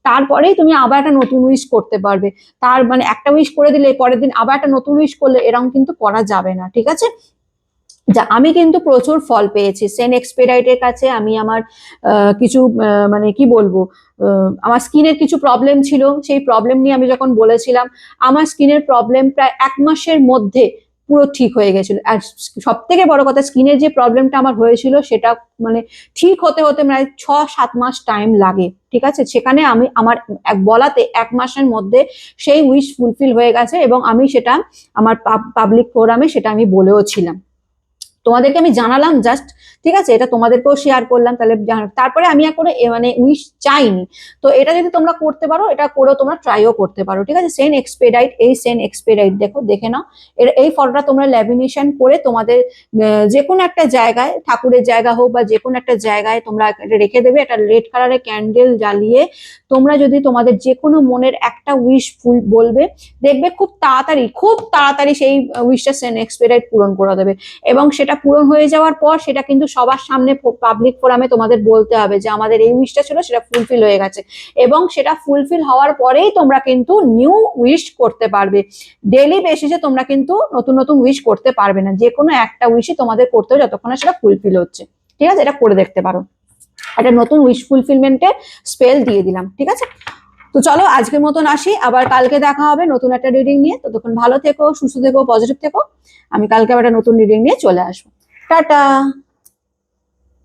তারপরেই তুমি আবার একটা নতুন উইশ করতে পারবে। তার মানে একটা উইশ করে দিলে পরের দিন আবার একটা নতুন উইশ করলে, এরকম কিন্তু করা যাবে না, ঠিক আছে? যা আমি কিন্তু প্রচুর ফল পেয়েছি সেন্ড এক্সপেডিটের কাছে। আমি আমার কিছু মানে কি বলবো, আমার স্কিনের কিছু প্রবলেম ছিল, সেই প্রবলেম নিয়ে আমি যখন বলেছিলাম, আমার স্কিনের প্রবলেম প্রায় 1 মাসের মধ্যে পুরো ঠিক হয়ে গেছিল। আর সব থেকে বড় কথা, স্কিনের যে প্রবলেমটা আমার হয়েছিল, সেটা মানে ঠিক হতে হতে প্রায় 6-7 মাস টাইম লাগে, ঠিক আছে? সেখানে আমি আমার বলাতে 1 মাসের মধ্যে সেই উইশ ফুলফিল হয়ে গেছে, এবং আমি সেটা আমার পাবলিক ফোরামে সেটা আমি বলেও ছিলাম। তোমাদেরকে আমি জানালাম জাস্ট, ঠিক আছে, এটা তোমাদেরকেও শেয়ার করলাম। তাহলে তারপরে আমি এখন মানে উইশ চাইনি। তো এটা যদি তোমরা করতে পারো, এটা করেও তোমরা ট্রাইও করতে পারো, ঠিক আছে? সেন্ড এক্সপেডাইট, এই সেন্ড এক্সপেডাইট দেখো, দেখে নাও। এই ফটোটা তোমরা ল্যামিনেশন করে তোমাদের যে কোনো একটা জায়গায়, ঠাকুরের জায়গা হোক বা যে কোনো একটা জায়গায় তোমরা রেখে দেবে। একটা রেড কালারের ক্যান্ডেল জ্বালিয়ে তোমরা যদি তোমাদের যে কোনো মনের একটা উইশ ফুল বলবে, দেখবে খুব তাড়াতাড়ি সেই উইশটা সেন্ড এক্সপেডাইট পূরণ করে দেবে। এবং সেটা পূরণ হয়ে যাওয়ার পর সেটা কিন্তু সবার সামনে পাবলিক ফোরামে তোমাদের বলতে হবে যে আমাদের এই উইশটা ছিল, সেটা ফুলফিল হয়ে গেছে। এবং সেটা ফুলফিল হওয়ার পরেই তোমরা কিন্তু নিউ উইশ করতে পারবে। ডেইলি বেসিসে তোমরা কিন্তু নতুন নতুন উইশ করতে পারবে না, যে কোনো একটা উইশই তোমাদের করতে হবে যতক্ষণ না সেটা ফুলফিল হচ্ছে, ঠিক আছে? এটা করে দেখতে পারো। একটা নতুন উইশ ফুলফিলমেন্টের স্পেল দিয়ে দিলাম, ঠিক আছে? তো চলো আজকের মতন আসি, আবার কালকে দেখা হবে নতুন একটা রিডিং নিয়ে। ততক্ষণ ভালো থেকো, সুস্থ থেকো, পজিটিভ থেকো। আমি কালকে আবার একটা নতুন রিডিং নিয়ে চলে আসবো। টাটা।